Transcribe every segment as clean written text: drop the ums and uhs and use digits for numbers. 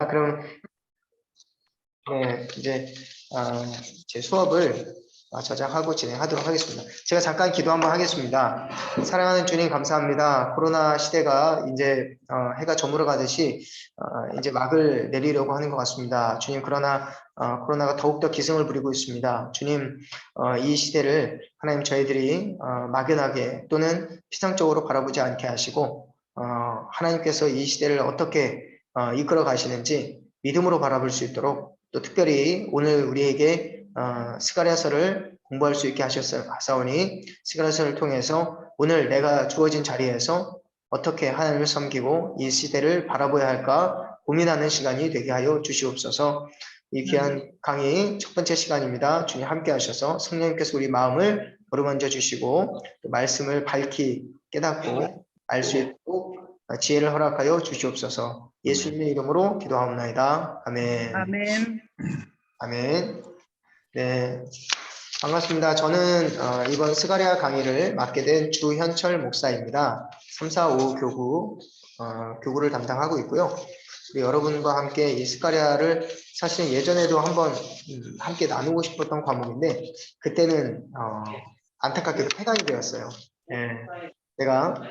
그럼 네, 이제 제 수업을 저장하고 진행하도록 하겠습니다. 제가 잠깐 기도 한번 하겠습니다. 사랑하는 주님 감사합니다. 코로나 시대가 이제 해가 저물어 가듯이 이제 막을 내리려고 하는 것 같습니다. 주님, 그러나 코로나가 더욱더 기승을 부리고 있습니다. 주님, 이 시대를 하나님 저희들이 막연하게 또는 피상적으로 바라보지 않게 하시고 하나님께서 이 시대를 어떻게 이끌어 가시는지 믿음으로 바라볼 수 있도록, 또 특별히 오늘 우리에게 스가랴서를 공부할 수 있게 하셨사오니 스가랴서를 통해서 오늘 내가 주어진 자리에서 어떻게 하나님을 섬기고 이 시대를 바라봐야 할까 고민하는 시간이 되게 하여 주시옵소서. 이 귀한 강의 첫 번째 시간입니다. 주님 함께 하셔서 성령님께서 우리 마음을 어루만져 주시고 또 말씀을 밝히 깨닫고 알 수 있도록 지혜를 허락하여 주시옵소서. 예수님의 이름으로 기도하옵나이다. 아멘. 아멘. 아멘. 네, 반갑습니다. 저는 이번 스가랴 강의를 맡게 된 주현철 목사입니다. 3, 4, 5 교구를 담당하고 있고요. 우리 여러분과 함께 이 스가랴를 사실 예전에도 한번 함께 나누고 싶었던 과목인데 그때는 안타깝게도 폐강이 되었어요. 네, 제가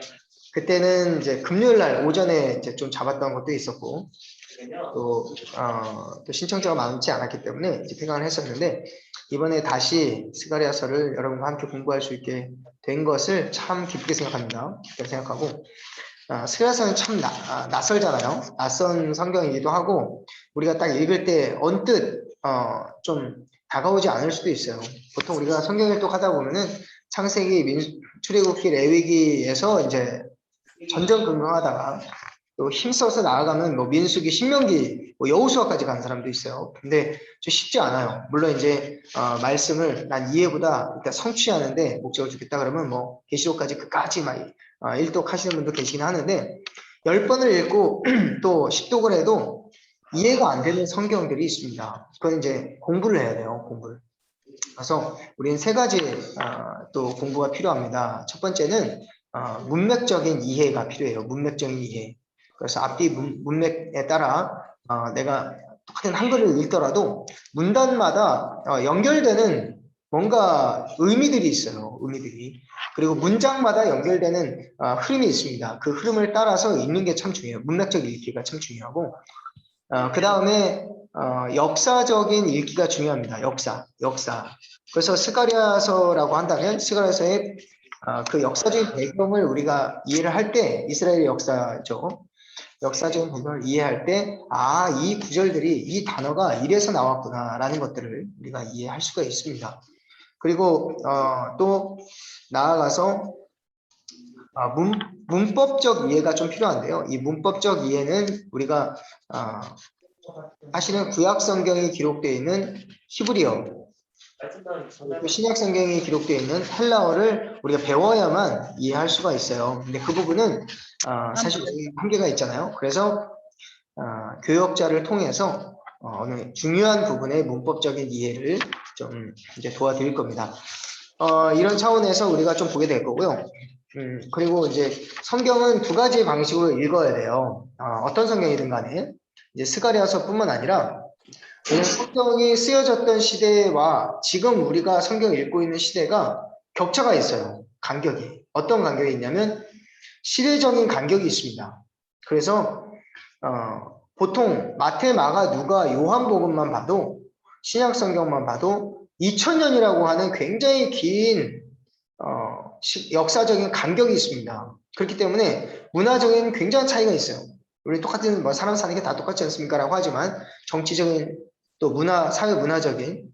그때는 이제 금요일 날 오전에 이제 좀 잡았던 것도 있었고 또 신청자가 많지 않았기 때문에 이제 폐강을 했었는데 이번에 다시 스가랴서를 여러분과 함께 공부할 수 있게 된 것을 참 기쁘게 생각합니다. 기쁘게 생각하고 스가랴서는 참 낯설잖아요. 낯선 성경이기도 하고 우리가 딱 읽을 때 언뜻 좀 다가오지 않을 수도 있어요. 보통 우리가 성경 일독하다 보면은 창세기, 출애굽기, 레위기에서 이제 전전긍긍하다가 또 힘써서 나아가면 뭐 민수기, 신명기, 뭐 여호수아까지 가는 사람도 있어요. 근데 좀 쉽지 않아요. 물론 이제 말씀을 난 이해보다 일단 성취하는데 목적을 두겠다 그러면 뭐 계시록까지 끝까지 막 일독하시는 분도 계시긴 하는데 10번을 읽고 또 10독을 해도 이해가 안 되는 성경들이 있습니다. 그건 이제 공부를 해야 돼요. 공부를. 그래서 우리는 세 가지 또 공부가 필요합니다. 첫 번째는 문맥적인 이해가 필요해요. 문맥적인 이해. 그래서 앞뒤 문맥에 따라 내가 똑같은 한글을 읽더라도 문단마다 연결되는 뭔가 의미들이 있어요. 의미들이. 그리고 문장마다 연결되는 흐름이 있습니다. 그 흐름을 따라서 읽는 게 참 중요해요. 문맥적 읽기가 참 중요하고 그 다음에 역사적인 읽기가 중요합니다. 역사. 그래서 스가랴서라고 한다면 스가랴서의 그 역사적인 배경을 우리가 이해를 할 때 이스라엘의 역사죠. 역사적인 배경을 이해할 때 이 구절들이 이 단어가 이래서 나왔구나라는 것들을 우리가 이해할 수가 있습니다. 그리고 또 나아가서 문법적 이해가 좀 필요한데요. 이 문법적 이해는 우리가 사실은 구약 성경이 기록되어 있는 히브리어, 신약 성경이 기록되어 있는 헬라어를 우리가 배워야만 이해할 수가 있어요. 근데 그 부분은 사실 한계가 있잖아요. 그래서 교역자를 통해서 어느 중요한 부분의 문법적인 이해를 좀 이제 도와드릴 겁니다. 이런 차원에서 우리가 좀 보게 될 거고요. 그리고 이제 성경은 두 가지 방식으로 읽어야 돼요. 어떤 성경이든 간에 이제 스가랴서뿐만 아니라 성경이 쓰여졌던 시대와 지금 우리가 성경을 읽고 있는 시대가 격차가 있어요. 간격이. 어떤 간격이 있냐면 시대적인 간격이 있습니다. 그래서 보통 마태, 마가, 누가, 요한복음만 봐도 신약 성경만 봐도 2000년이라고 하는 굉장히 긴 역사적인 간격이 있습니다. 그렇기 때문에 문화적인 굉장한 차이가 있어요. 우리 똑같은 뭐 사람 사는 게 다 똑같지 않습니까? 라고 하지만 정치적인 또 문화, 사회 문화적인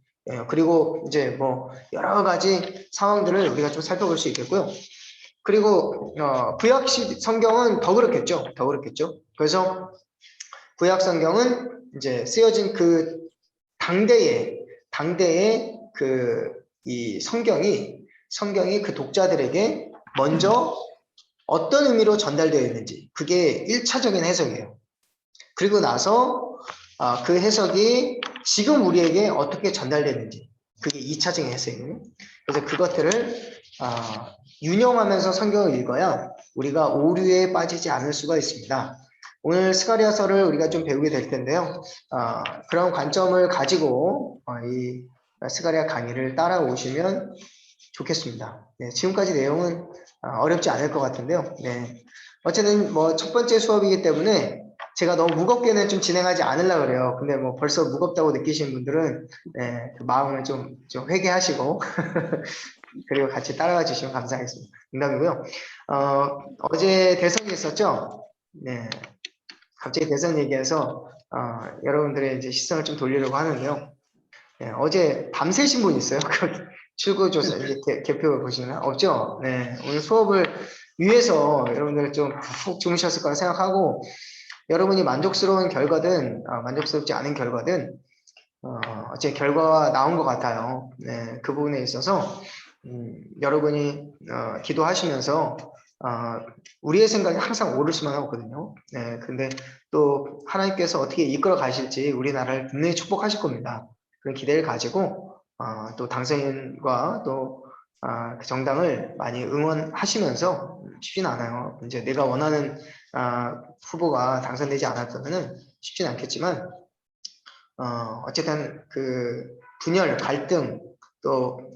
그리고 이제 뭐 여러 가지 상황들을 우리가 좀 살펴볼 수 있겠고요. 그리고 구약 성경은 더 그렇겠죠. 그래서 구약 성경은 이제 쓰여진 그 당대의 이 성경이 그 독자들에게 먼저 어떤 의미로 전달되어 있는지 그게 1차적인 해석이에요. 그리고 나서 그 해석이 지금 우리에게 어떻게 전달되는지 그게 2차적인 해석이에요. 그래서 그것들을 유념하면서 성경을 읽어야 우리가 오류에 빠지지 않을 수가 있습니다. 오늘 스가랴서를 우리가 좀 배우게 될 텐데요. 그런 관점을 가지고 이 스가랴 강의를 따라오시면 좋겠습니다. 네, 지금까지 내용은 어렵지 않을 것 같은데요. 네, 어쨌든 뭐 첫 번째 수업이기 때문에 제가 너무 무겁게는 좀 진행하지 않으려고 그래요. 근데 뭐 벌써 무겁다고 느끼시는 분들은 네, 그 마음을 좀 회개하시고 그리고 같이 따라와 주시면 감사하겠습니다. 농담이고요. 어제 대선이 있었죠? 네, 갑자기 대선 얘기해서 여러분들의 이제 시선을 좀 돌리려고 하는데요. 네, 어제 밤새신 분 있어요? 출구조사 이제 개표 보시면 없죠? 네, 오늘 수업을 위해서 여러분들 좀 푹 주무셨을 거라 생각하고 여러분이 만족스러운 결과든 만족스럽지 않은 결과든 어째 결과가 나온 것 같아요. 네, 그 부분에 있어서 여러분이 기도하시면서 우리의 생각이 항상 옳을 수만 없거든요. 네, 근데 또 하나님께서 어떻게 이끌어 가실지 우리나라를 분명히 축복하실 겁니다. 그런 기대를 가지고 또 당선인과 또 그 정당을 많이 응원하시면서 쉽지는 않아요. 이제 내가 원하는 후보가 당선되지 않았다면은 쉽지는 않겠지만 어쨌든 그 분열, 갈등, 또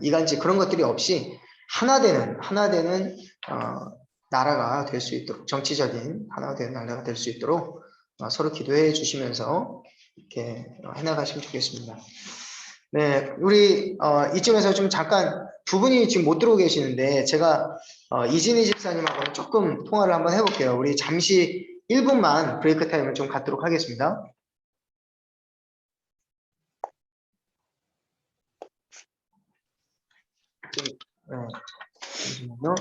이간질 그런 것들이 없이 하나 되는 나라가 될 수 있도록 정치적인 하나 되는 나라가 될 수 있도록 서로 기도해 주시면서 이렇게 해나가시면 좋겠습니다. 네, 우리 이쯤에서 좀 잠깐 두 분이 지금 못 들어오고 계시는데 제가 이진희 집사님하고 조금 통화를 한번 해볼게요. 우리 잠시 1분만 브레이크 타임을 좀 갖도록 하겠습니다. 네, 잠시만요.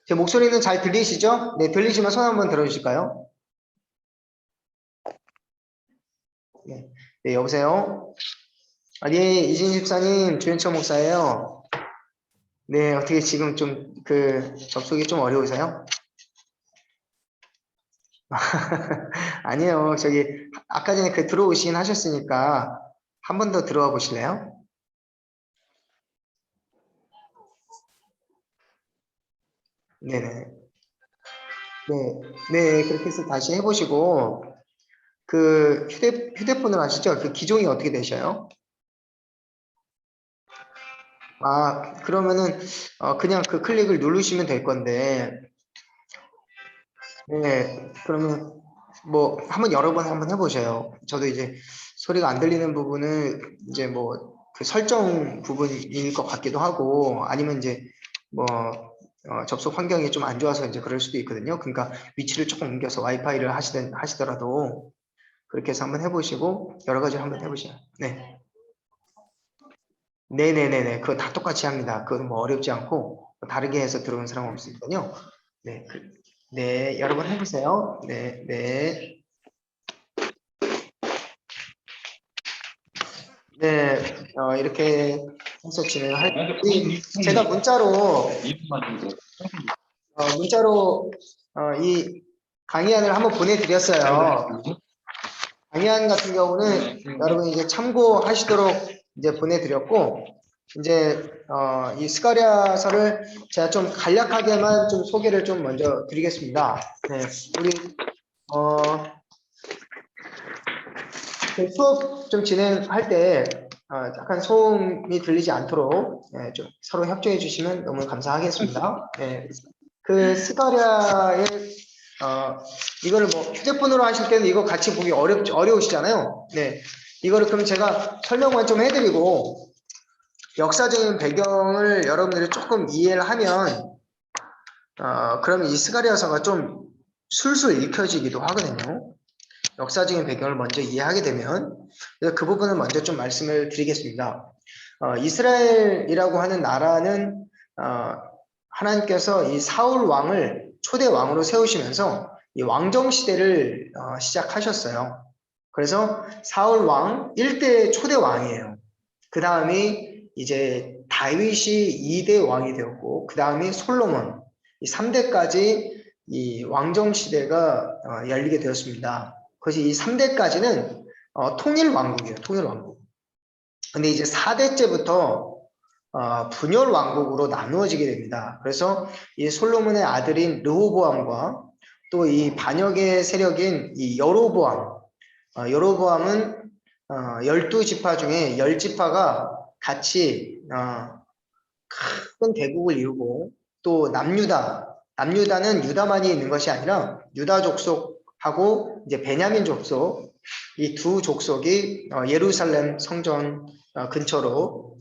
제 목소리는 잘 들리시죠? 네, 들리시면 손 한번 들어주실까요? 네, 네 여보세요? 네, 이진 집사님, 주현철 목사예요. 네, 어떻게 지금 좀 접속이 좀 어려우세요? 아니에요. 저기 아까 전에 들어오시긴 하셨으니까 한 번 더 들어와 보실래요? 네네. 네, 네, 그렇게 해서 다시 해보시고 그 휴대폰으로 하시죠? 그 기종이 어떻게 되셔요? 그러면은 그냥 그 클릭을 누르시면 될 건데 네, 그러면 뭐 한번 여러 번 한번 해보셔요. 저도 이제 소리가 안 들리는 부분은 이제 뭐 그 설정 부분일 것 같기도 하고 아니면 이제 뭐 접속 환경이 좀 안 좋아서 이제 그럴 수도 있거든요. 그러니까 위치를 조금 옮겨서 와이파이를 하시더라도 그렇게 해서 한번 해보시고 여러 가지를 한번 해보세요. 네, 네네네네. 그거 다 똑같이 합니다. 그건 뭐 어렵지 않고 다르게 해서 들어오는 사람은 없으니까요. 네, 네, 여러 번 해보세요. 네, 네. 네, 이렇게 해서 진행할, 제가 문자로, 이 강의안을 한번 보내드렸어요. 강의안 같은 경우는 여러분 이제 참고하시도록 이제 보내드렸고, 이제, 이 스가랴서를 제가 좀 간략하게만 좀 소개를 좀 먼저 드리겠습니다. 네, 우리, 그 수업 좀 진행할 때 약간 소음이 들리지 않도록 좀 서로 협조해 주시면 너무 감사하겠습니다. 네, 그 스가랴의 이거를 뭐 휴대폰으로 하실 때는 이거 같이 보기 어려우시잖아요. 네, 이거를 그럼 제가 설명만 좀 해드리고 역사적인 배경을 여러분들이 조금 이해를 하면 그러면 이 스가랴서가 좀 술술 읽혀지기도 하거든요. 역사적인 배경을 먼저 이해하게 되면 그래서 그 부분을 먼저 좀 말씀을 드리겠습니다. 이스라엘이라고 하는 나라는 하나님께서 이 사울 왕을 초대 왕으로 세우시면서 이 왕정 시대를 시작하셨어요. 그래서 사울 왕 1대 초대 왕이에요. 그 다음에 이제 다윗이 2대 왕이 되었고 그 다음에 솔로몬 이 3대까지 이 왕정 시대가 열리게 되었습니다. 그래서 이 3대까지는 통일 왕국이에요. 통일 왕국. 근데 이제 4대째부터 분열 왕국으로 나누어지게 됩니다. 그래서 이 솔로몬의 아들인 르호보암과 또 이 반역의 세력인 이 여로보암은 12지파 중에 10지파가 같이 큰 대국을 이루고 또 남유다는 유다만이 있는 것이 아니라 유다 족속하고 이제 베냐민 족속 이 두 족속이 예루살렘 성전 근처로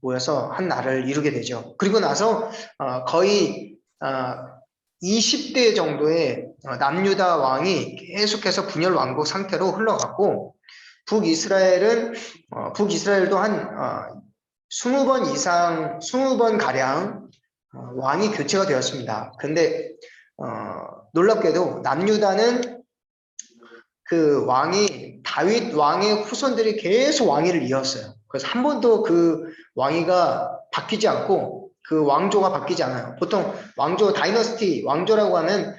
모여서 한 나라를 이루게 되죠. 그리고 나서 거의 20대 정도의 남유다 왕이 계속해서 분열 왕국 상태로 흘러갔고 북이스라엘도 한 20번 이상, 20번 가량 왕이 교체가 되었습니다. 근데 놀랍게도 남유다는 그 왕이 다윗 왕의 후손들이 계속 왕위를 이었어요. 그래서 한 번도 그 왕위가 바뀌지 않고 그 왕조가 바뀌지 않아요. 보통 왕조 다이너스티 왕조라고 하면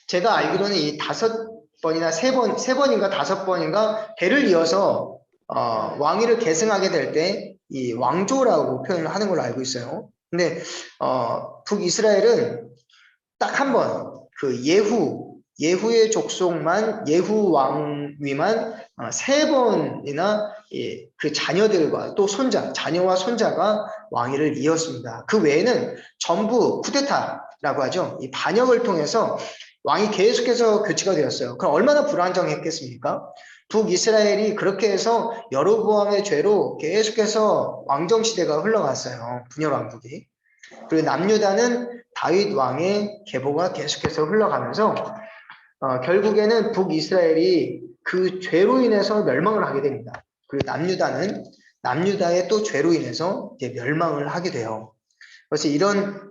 제가 알기로는 이 5번이나 3번인가 5번인가 대를 이어서 왕위를 계승하게 될 때 이 왕조라고 표현을 하는 걸로 알고 있어요. 근데 북이스라엘은 딱 한 번 그 예후의 족속만 예후 왕위만 3번이나 그 자녀들과 또 자녀와 손자가 왕위를 이었습니다. 그 외에는 전부 쿠데타라고 하죠. 이 반역을 통해서 왕이 계속해서 교체가 되었어요. 그럼 얼마나 불안정했겠습니까? 북이스라엘이 그렇게 해서 여로보암의 죄로 계속해서 왕정시대가 흘러갔어요. 분열 왕국이. 그리고 남유다는 다윗 왕의 계보가 계속해서 흘러가면서 결국에는 북이스라엘이 그 죄로 인해서 멸망을 하게 됩니다. 그리고 남유다의 또 죄로 인해서 이제 멸망을 하게 돼요. 그래서 이런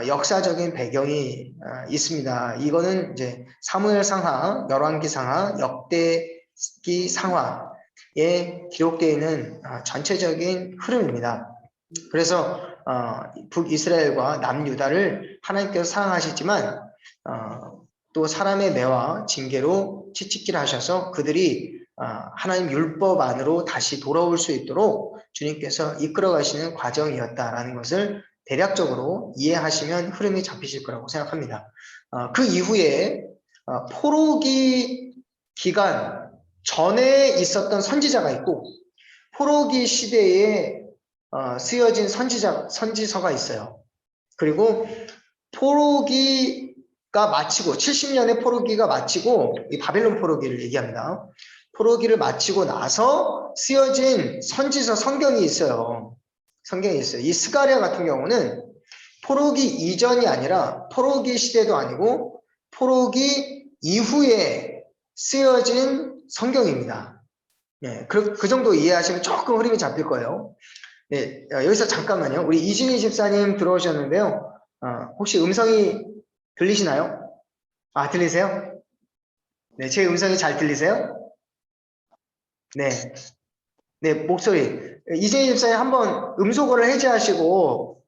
역사적인 배경이 있습니다. 이거는 이제 사무엘상하, 열왕기상하, 역대기 상하에 기록되어 있는 전체적인 흐름입니다. 그래서 북이스라엘과 남유다를 하나님께서 사랑하시지만 또 사람의 매와 징계로 채찍질하셔서 그들이 하나님 율법 안으로 다시 돌아올 수 있도록 주님께서 이끌어 가시는 과정이었다라는 것을 대략적으로 이해하시면 흐름이 잡히실 거라고 생각합니다. 그 이후에 포로기 기간 전에 있었던 선지자가 있고 포로기 시대에 쓰여진 선지서가 있어요. 그리고 포로기가 마치고 70년의 포로기가 마치고 이 바벨론 포로기를 얘기합니다. 포로기를 마치고 나서 쓰여진 선지서 성경이 있어요. 이 스가랴 같은 경우는 포로기 이전이 아니라 포로기 시대도 아니고 포로기 이후에 쓰여진 성경입니다. 네, 그 정도 이해하시면 조금 흐름이 잡힐 거예요. 네, 여기서 잠깐만요. 우리 이진희 집사님 들어오셨는데요. 혹시 음성이 들리시나요? 들리세요? 네, 제 음성이 잘 들리세요? 네, 네, 목소리. 이진희 집사님 한번 음소거를 해제하시고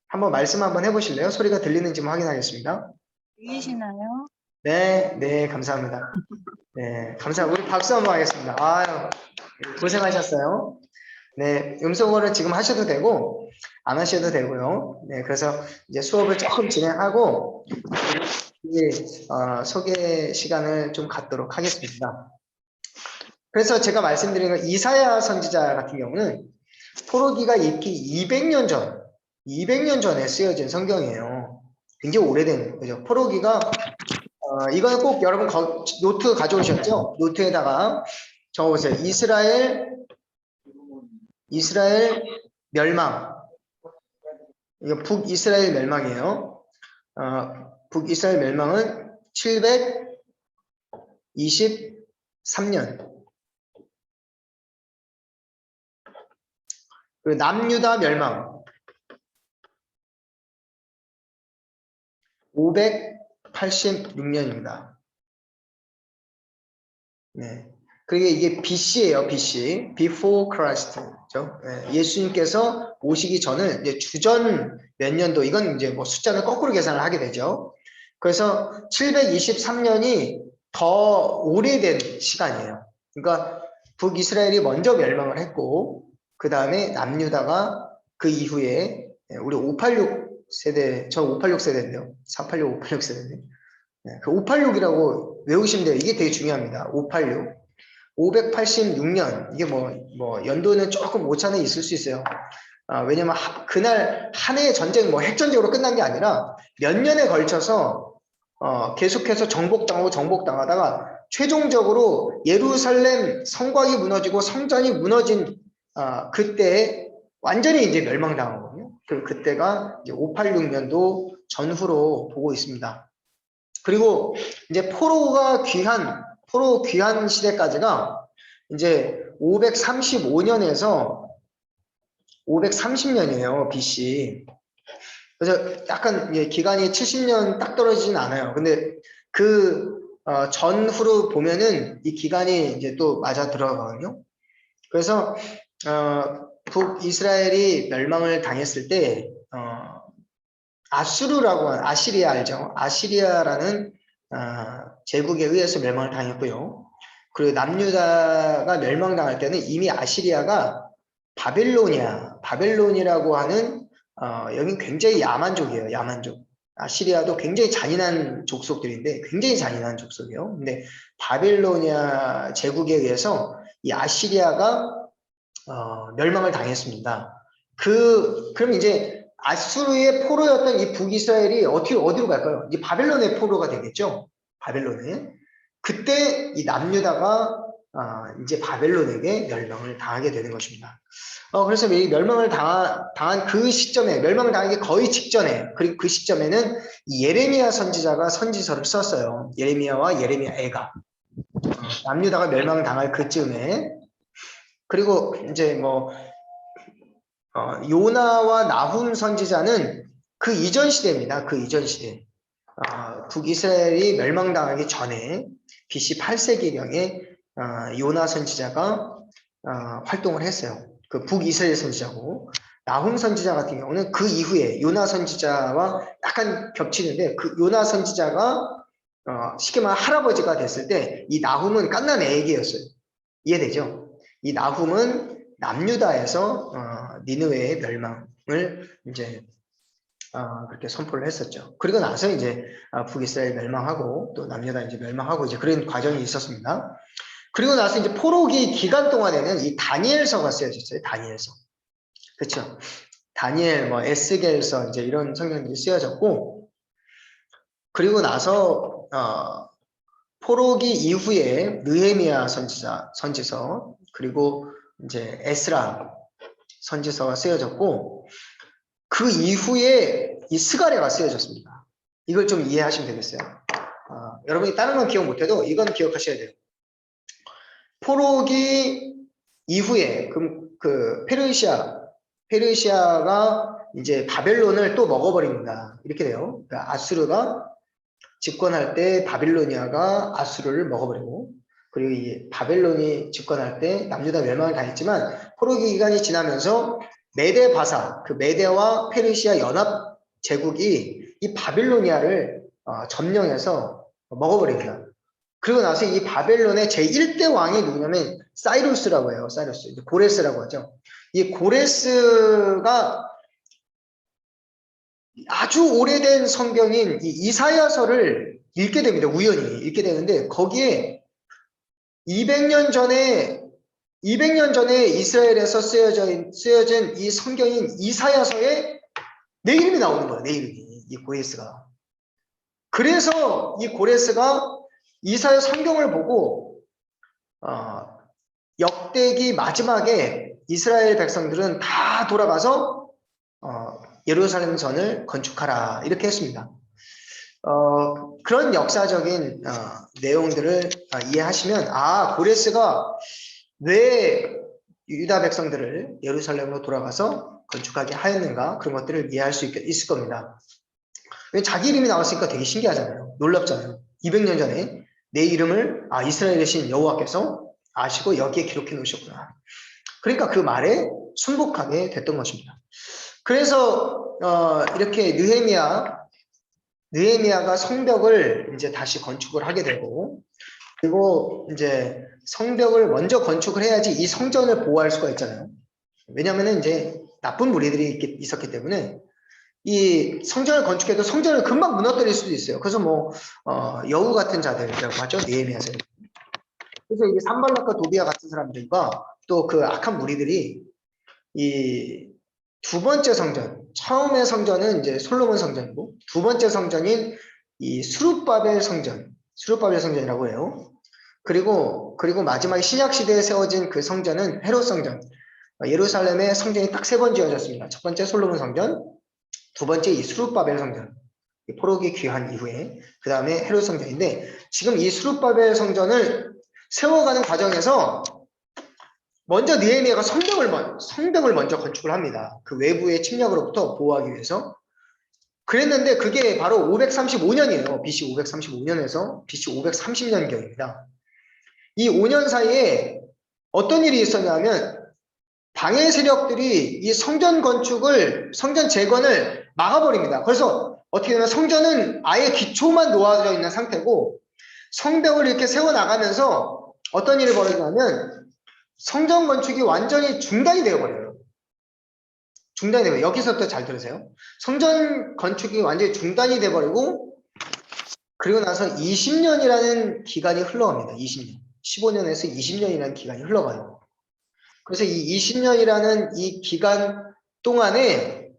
한번 말씀 한번 해보실래요? 소리가 들리는지 확인하겠습니다. 들리시나요? 네, 네, 감사합니다. 네, 감사합니다. 우리 박수 한번 하겠습니다. 아유, 고생하셨어요. 네, 음소거를 지금 하셔도 되고 안 하셔도 되고요. 네, 그래서 이제 수업을 조금 진행하고 이제 소개 시간을 좀 갖도록 하겠습니다. 그래서 제가 말씀드린 건 이사야 선지자 같은 경우는 포로기가 있기 200년 전에 쓰여진 성경이에요. 굉장히 오래된 거죠. 포로기가 이건 꼭 여러분 노트 가져오셨죠? 노트에다가 적어보세요. 이스라엘 멸망. 이거 북이스라엘 멸망이에요. 북이스라엘 멸망은 723년. 그리고 남유다 멸망 586년입니다. 네. 그리고 이게 BC예요, BC. Before Christ. 그렇죠? 네. 예수님께서 오시기 전을 이제 주전 몇 년도, 이건 이제 뭐 숫자는 거꾸로 계산을 하게 되죠. 그래서 723년이 더 오래된 시간이에요. 그러니까 북이스라엘이 먼저 멸망을 했고, 그 다음에 남유다가 그 이후에 우리 586 세대, 저 586 세대인데요. 486, 586 세대인데. 그 586이라고 외우시면 돼요. 이게 되게 중요합니다. 586. 586년. 이게 뭐 연도는 조금 오차는 있을 수 있어요. 왜냐면 그날 한 해의 전쟁, 뭐 핵전쟁으로 끝난 게 아니라 몇 년에 걸쳐서 계속해서 정복당하다가 최종적으로 예루살렘 성곽이 무너지고 성전이 무너진 그때 완전히 이제 멸망당하거든요. 그때가 이제 586년도 전후로 보고 있습니다. 그리고 이제 포로 귀환 시대까지가 이제 535년에서 530년이에요, BC. 그래서 약간 기간이 70년 딱 떨어지진 않아요. 근데 그 전후로 보면은 이 기간이 이제 또 맞아 들어가거든요. 그래서 북이스라엘이 멸망을 당했을 때 아시리아 알죠? 아시리아라는 제국에 의해서 멸망을 당했고요. 그리고 남유다가 멸망당할 때는 이미 아시리아가 바벨론이라고 하는 여기 굉장히 야만족이에요. 야만족. 아시리아도 굉장히 잔인한 족속들인데 굉장히 잔인한 족속이에요. 근데 바벨로니아 제국에 의해서 이 아시리아가 멸망을 당했습니다. 그럼 이제 아수르의 포로였던 이 북이스라엘이 어디로 갈까요? 이제 바벨론의 포로가 되겠죠. 바벨론에. 그때 이 남유다가 이제 바벨론에게 멸망을 당하게 되는 것입니다. 그래서 이 멸망을 당한 그 시점에, 멸망을 당하기 거의 직전에, 그리고 그 시점에는 이 예레미야 선지자가 선지서를 썼어요. 예레미야와 예레미야 애가. 남유다가 멸망을 당할 그쯤에. 그리고 이제 요나와 나훔 선지자는 그 이전 시대입니다. 그 이전 시대. 북이스라엘이 멸망당하기 전에 BC 8세기경에 요나 선지자가 활동을 했어요. 그 북이스라엘 선지자고, 나훔 선지자 같은 경우는 그 이후에 요나 선지자와 약간 겹치는데, 그 요나 선지자가 쉽게 말하면 할아버지가 됐을 때 이 나훔은 갓난 애기였어요. 이해되죠? 이 나훔은 남유다에서 니느웨의 멸망을 이제 그렇게 선포를 했었죠. 그리고 나서 이제 북이스라엘 멸망하고 또 남유다 이제 멸망하고 이제 그런 과정이 있었습니다. 그리고 나서 이제 포로기 기간 동안에는 이 다니엘서가 쓰여졌어요. 다니엘서. 그렇죠? 다니엘, 에스겔서 이제 이런 성경들이 쓰여졌고, 그리고 나서 포로기 이후에 느헤미야 선지서, 그리고 이제 에스라 선지서가 쓰여졌고, 그 이후에 이 스가랴가 쓰여졌습니다. 이걸 좀 이해하시면 되겠어요. 여러분이 다른 건 기억 못해도 이건 기억하셔야 돼요. 포로기 이후에 그 페르시아가 이제 바벨론을 또 먹어버립니다. 이렇게 돼요. 그러니까 아수르가 집권할 때 바빌로니아가 아수르를 먹어버리고, 그리고 이 바벨론이 집권할 때 남유다 멸망을 당했지만 포로기 기간이 지나면서 메데 바사, 그 메데와 페르시아 연합 제국이 이 바빌로니아를 점령해서 먹어버립니다. 그리고 나서 이 바벨론의 제1대 왕이 누구냐면 사이루스라고 해요. 사이루스. 고레스라고 하죠. 이 고레스가 아주 오래된 성경인 이 이사야서를 읽게 됩니다. 우연히 읽게 되는데 거기에 200년 전에 이스라엘에서 쓰여진 이 성경인 이사야서에 내 이름이 나오는 거예요. 내 이름이. 이 고레스가. 그래서 이 고레스가 이사야 성경을 보고 역대기 마지막에 이스라엘 백성들은 다 돌아가서 예루살렘 전을 건축하라 이렇게 했습니다. 그런 역사적인 내용들을 이해하시면 고레스가 왜 유다 백성들을 예루살렘으로 돌아가서 건축하게 하였는가 그런 것들을 이해할 수 있을 겁니다. 자기 이름이 나왔으니까 되게 신기하잖아요. 놀랍잖아요. 200년 전에 내 이름을 이스라엘의 신 여호와께서 아시고 여기에 기록해 놓으셨구나. 그러니까 그 말에 순복하게 됐던 것입니다. 그래서 이렇게 느헤미야가 성벽을 이제 다시 건축을 하게 되고, 그리고 이제 성벽을 먼저 건축을 해야지 이 성전을 보호할 수가 있잖아요. 왜냐하면 이제 나쁜 무리들이 있었기 때문에 이 성전을 건축해도 성전을 금방 무너뜨릴 수도 있어요. 그래서 뭐 여우 같은 자들이라고 하죠. 느헤미야서. 그래서 이게 산발락과 도비아 같은 사람들과 또 그 악한 무리들이 이 두 번째 성전, 처음의 성전은 이제 솔로몬 성전이고 두 번째 성전인 이 수룹바벨 성전이라고 해요. 그리고 마지막에 신약 시대에 세워진 그 성전은 헤롯 성전. 예루살렘의 성전이 딱 세 번 지어졌습니다. 첫 번째 솔로몬 성전, 두 번째 이 수룹바벨 성전. 포로기 귀환 이후에 그 다음에 헤롯 성전인데 지금 이 수룹바벨 성전을 세워가는 과정에서 먼저 느헤미야가 성벽을 먼저 건축을 합니다. 그 외부의 침략으로부터 보호하기 위해서. 그랬는데 그게 바로 535년이에요. BC 535년에서 BC 530년경입니다. 이 5년 사이에 어떤 일이 있었냐면 방해 세력들이 이 성전 재건을 막아버립니다. 그래서 어떻게 되면 성전은 아예 기초만 놓아져 있는 상태고 성벽을 이렇게 세워나가면서 어떤 일이 벌어지냐면 성전 건축이 완전히 중단이 되어버려요. 여기서부터 잘 들으세요. 성전 건축이 완전히 중단이 돼버리고 그리고 나서 20년이라는 기간이 흘러갑니다. 20년. 15년에서 20년이라는 기간이 흘러가요. 그래서 이 20년이라는 이 기간 동안에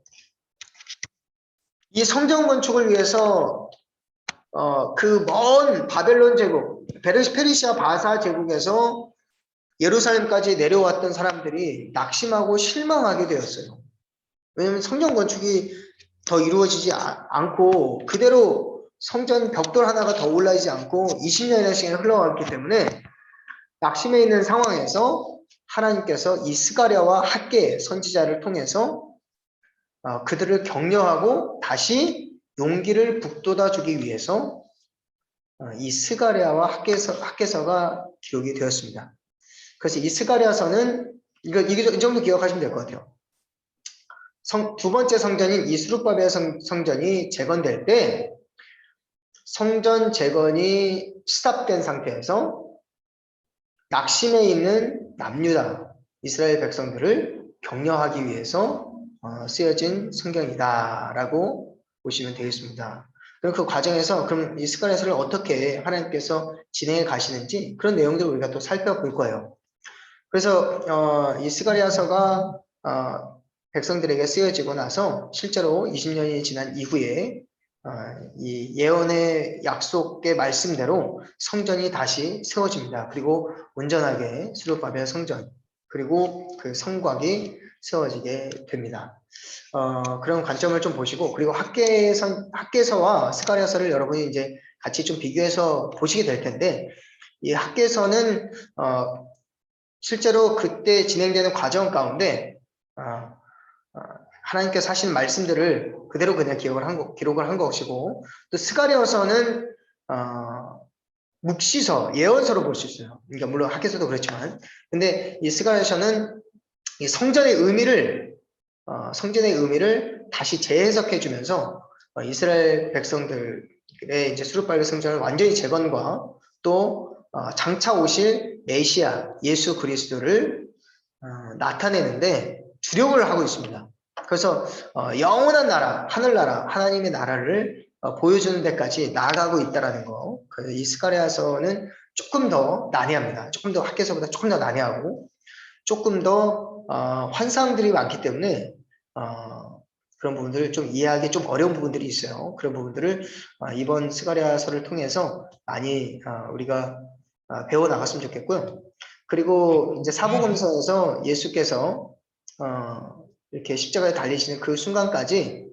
이 성전 건축을 위해서 그 먼 바벨론 제국, 페르시아 바사 제국에서 예루살렘까지 내려왔던 사람들이 낙심하고 실망하게 되었어요. 왜냐하면 성전 건축이 더 이루어지지 않고 그대로 성전 벽돌 하나가 더 올라오지 않고 20년이라는 시간이 흘러갔기 때문에 낙심해 있는 상황에서 하나님께서 이 스가랴와 학개 선지자를 통해서 그들을 격려하고 다시 용기를 북돋아 주기 위해서 이 스가랴와 학개서가 기록이 되었습니다. 그래서 이 스가랴서는 이 정도 기억하시면 될 것 같아요. 두 번째 성전인 이 수룹바벨 성전이 재건될 때 성전 재건이 스탑된 상태에서 낙심해 있는 남유다 이스라엘 백성들을 격려하기 위해서 쓰여진 성경이다라고 보시면 되겠습니다. 그럼 그 과정에서 그럼 이 스가랴서를 어떻게 하나님께서 진행해 가시는지 그런 내용들을 우리가 또 살펴볼 거예요. 그래서 이 스가랴서가 백성들에게 쓰여지고 나서 실제로 20년이 지난 이후에 이 예언의 약속의 말씀대로 성전이 다시 세워집니다. 그리고 온전하게 수룹바벨 성전 그리고 그 성곽이 세워지게 됩니다. 그런 관점을 좀 보시고 그리고 학개서와 스가랴서를 여러분이 이제 같이 좀 비교해서 보시게 될 텐데 이 학개서는 실제로 그때 진행되는 과정 가운데 하나님께서 하신 말씀들을 그대로 그냥 기록을 한 것이고 또 스가랴서는 묵시서, 예언서로 볼 수 있어요. 그러니까 물론 학개서도 그렇지만 근데 이 스가랴서는 이 성전의 의미를 다시 재해석해 주면서 이스라엘 백성들의 이제 수룹바벨 성전을 완전히 재건과 또 장차 오실 메시아 예수 그리스도를 나타내는데 주력을 하고 있습니다. 그래서 영원한 나라, 하늘나라, 하나님의 나라를 보여주는 데까지 나아가고 있다라는 거. 이 스가랴서는 조금 더 난해합니다. 조금 더 학개서보다 조금 더 난해하고 조금 더 환상들이 많기 때문에 그런 부분들을 좀 이해하기 좀 어려운 부분들이 있어요. 그런 부분들을 이번 스가랴서를 통해서 많이 우리가 배워 나갔으면 좋겠고요. 그리고 이제 사복음서에서 예수께서 이렇게 십자가에 달리시는 그 순간까지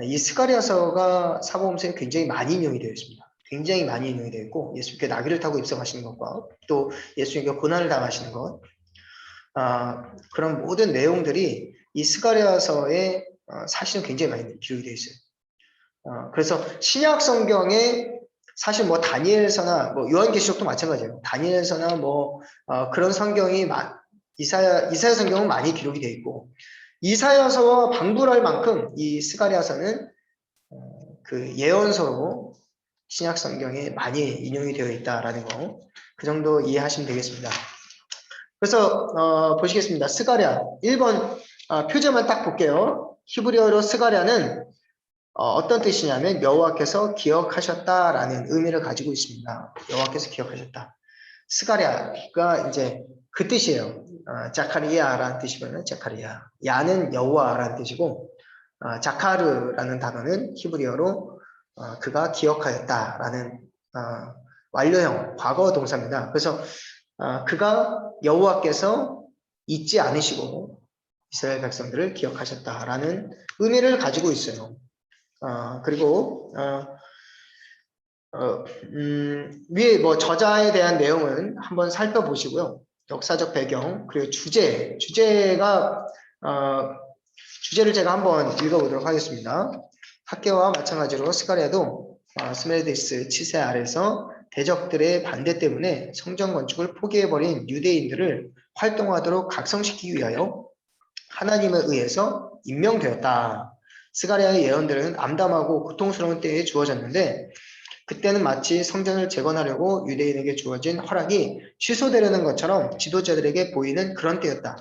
이 스가랴서가 사복음서에 굉장히 많이 인용이 되어 있습니다. 굉장히 많이 인용이 되어 있고 예수께 나귀를 타고 입성하시는 것과 또 예수님께 고난을 당하시는 것 그런 모든 내용들이 이 스가랴서에 사실은 굉장히 많이 기록이 되어 있어요. 그래서 신약 성경에 사실 뭐 다니엘서나 뭐 요한계시록도 마찬가지예요. 다니엘서나 뭐 그런 성경이 이사야 성경은 많이 기록이 되어 있고 이사야서와 방불할 만큼 이 스가랴서는 그 예언서로 신약 성경에 많이 인용이 되어 있다라는 거 그 정도 이해하시면 되겠습니다. 그래서 보시겠습니다. 스가랴 1번 표제만 딱 볼게요. 히브리어로 스가랴는 어떤 뜻이냐면 여호와께서 기억하셨다라는 의미를 가지고 있습니다. 여호와께서 기억하셨다. 스가랴가 이제 그 뜻이에요. 자카리아라는 뜻이거든요. 자카리아. 야는 여호와라는 뜻이고 자카르라는 단어는 히브리어로 그가 기억하였다라는 완료형 과거 동사입니다. 그래서 그가 여호와께서 잊지 않으시고 이스라엘 백성들을 기억하셨다라는 의미를 가지고 있어요. 그리고 위에 뭐 저자에 대한 내용은 한번 살펴보시고요. 역사적 배경 그리고 주제가 주제를 제가 한번 읽어보도록 하겠습니다. 학계와 마찬가지로 스가랴도 스메르디스 치세 아래서 대적들의 반대 때문에 성전 건축을 포기해버린 유대인들을 활동하도록 각성시키기 위하여 하나님에 의해서 임명되었다. 스가랴의 예언들은 암담하고 고통스러운 때에 주어졌는데 그때는 마치 성전을 재건하려고 유대인에게 주어진 허락이 취소되려는 것처럼 지도자들에게 보이는 그런 때였다.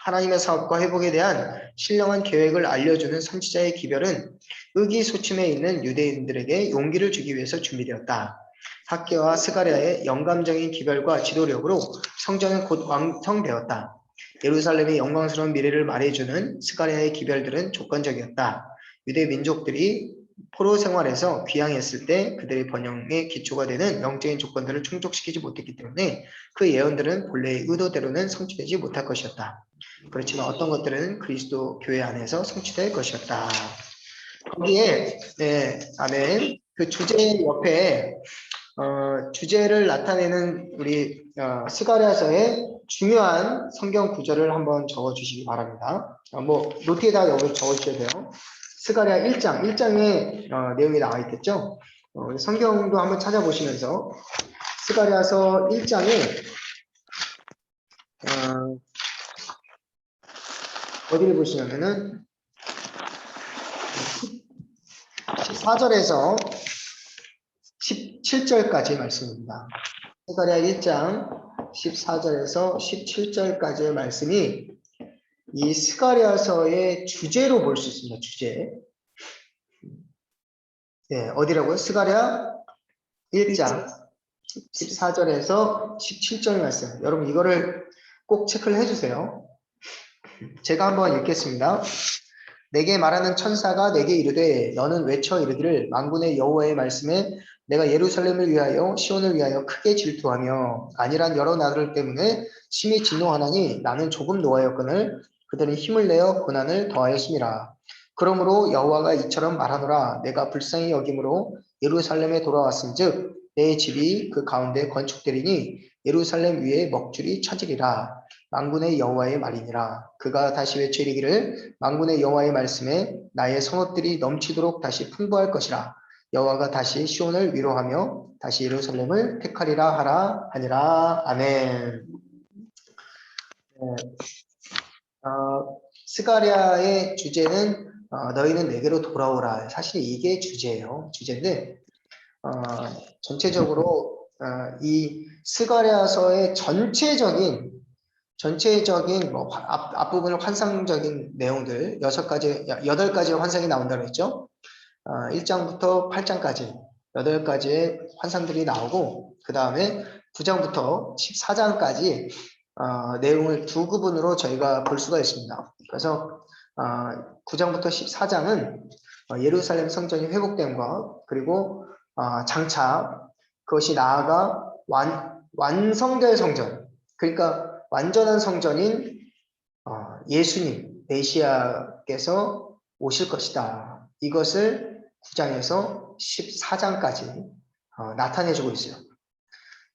하나님의 사업과 회복에 대한 신령한 계획을 알려주는 선지자의 기별은 의기소침해 있는 유대인들에게 용기를 주기 위해서 준비되었다. 학개와 스가랴의 영감적인 기별과 지도력으로 성전은 곧 완성되었다. 예루살렘의 영광스러운 미래를 말해주는 스가랴의 기별들은 조건적이었다. 유대 민족들이 포로 생활에서 귀향했을 때 그들의 번영의 기초가 되는 영적인 조건들을 충족시키지 못했기 때문에 그 예언들은 본래의 의도대로는 성취되지 못할 것이었다. 그렇지만 어떤 것들은 그리스도 교회 안에서 성취될 것이었다. 거기에 아멘. 그 주제 옆에 주제를 나타내는 우리 스가랴서의 중요한 성경 구절을 한번 적어주시기 바랍니다. 뭐 노트에다 여기 적어주셔도 돼요. 스가랴 1장에 내용이 나와 있겠죠. 성경도 한번 찾아보시면서 스가랴서 1장에 어디를 보시냐면은 14절에서 17절까지 말씀입니다. 스가랴 1장 14절에서 17절까지의 말씀이 이 스가랴서의 주제로 볼 수 있습니다. 주제. 네, 어디라고요? 스가랴 1장 14절에서 17절 말씀. 여러분 이거를 꼭 체크를 해주세요. 제가 한번 읽겠습니다. 내게 말하는 천사가 내게 이르되 너는 외쳐 이르기를 만군의 여호와의 말씀에 내가 예루살렘을 위하여 시온을 위하여 크게 질투하며 안일한 여러 나라들 때문에 심히 진노하나니 나는 조금 노하였거늘 그들은 힘을 내어 고난을 더하였음이라. 그러므로 여호와가 이처럼 말하노라. 내가 불쌍히 여김으로 예루살렘에 돌아왔은즉 내 집이 그 가운데 건축되리니 예루살렘 위에 먹줄이 쳐지리라. 만군의 여호와의 말이니라. 그가 다시 외쳐 이르기를 만군의 여호와의 말씀에 나의 성읍들이 넘치도록 다시 풍부할 것이라. 여호와가 다시 시온을 위로하며 다시 예루살렘을 택하리라 하라 하니라. 아멘. 스가랴의 주제는 너희는 내게로 돌아오라. 사실 이게 주제예요. 주제인데 전체적으로 이 스가랴서의 전체적인 뭐 앞부분은 환상적인 내용들 8가지의 환상이 나온다고 했죠. 1장부터 8장까지 8가지의 환상들이 나오고 그 다음에 9장부터 14장까지 내용을 두 구분으로 저희가 볼 수가 있습니다. 그래서 9장부터 14장은 예루살렘 성전이 회복됨과 그리고 장차 그것이 나아가 완성될 성전, 그러니까 완전한 성전인 예수님 메시아께서 오실 것이다. 이것을 9장에서 14장까지 나타내주고 있어요.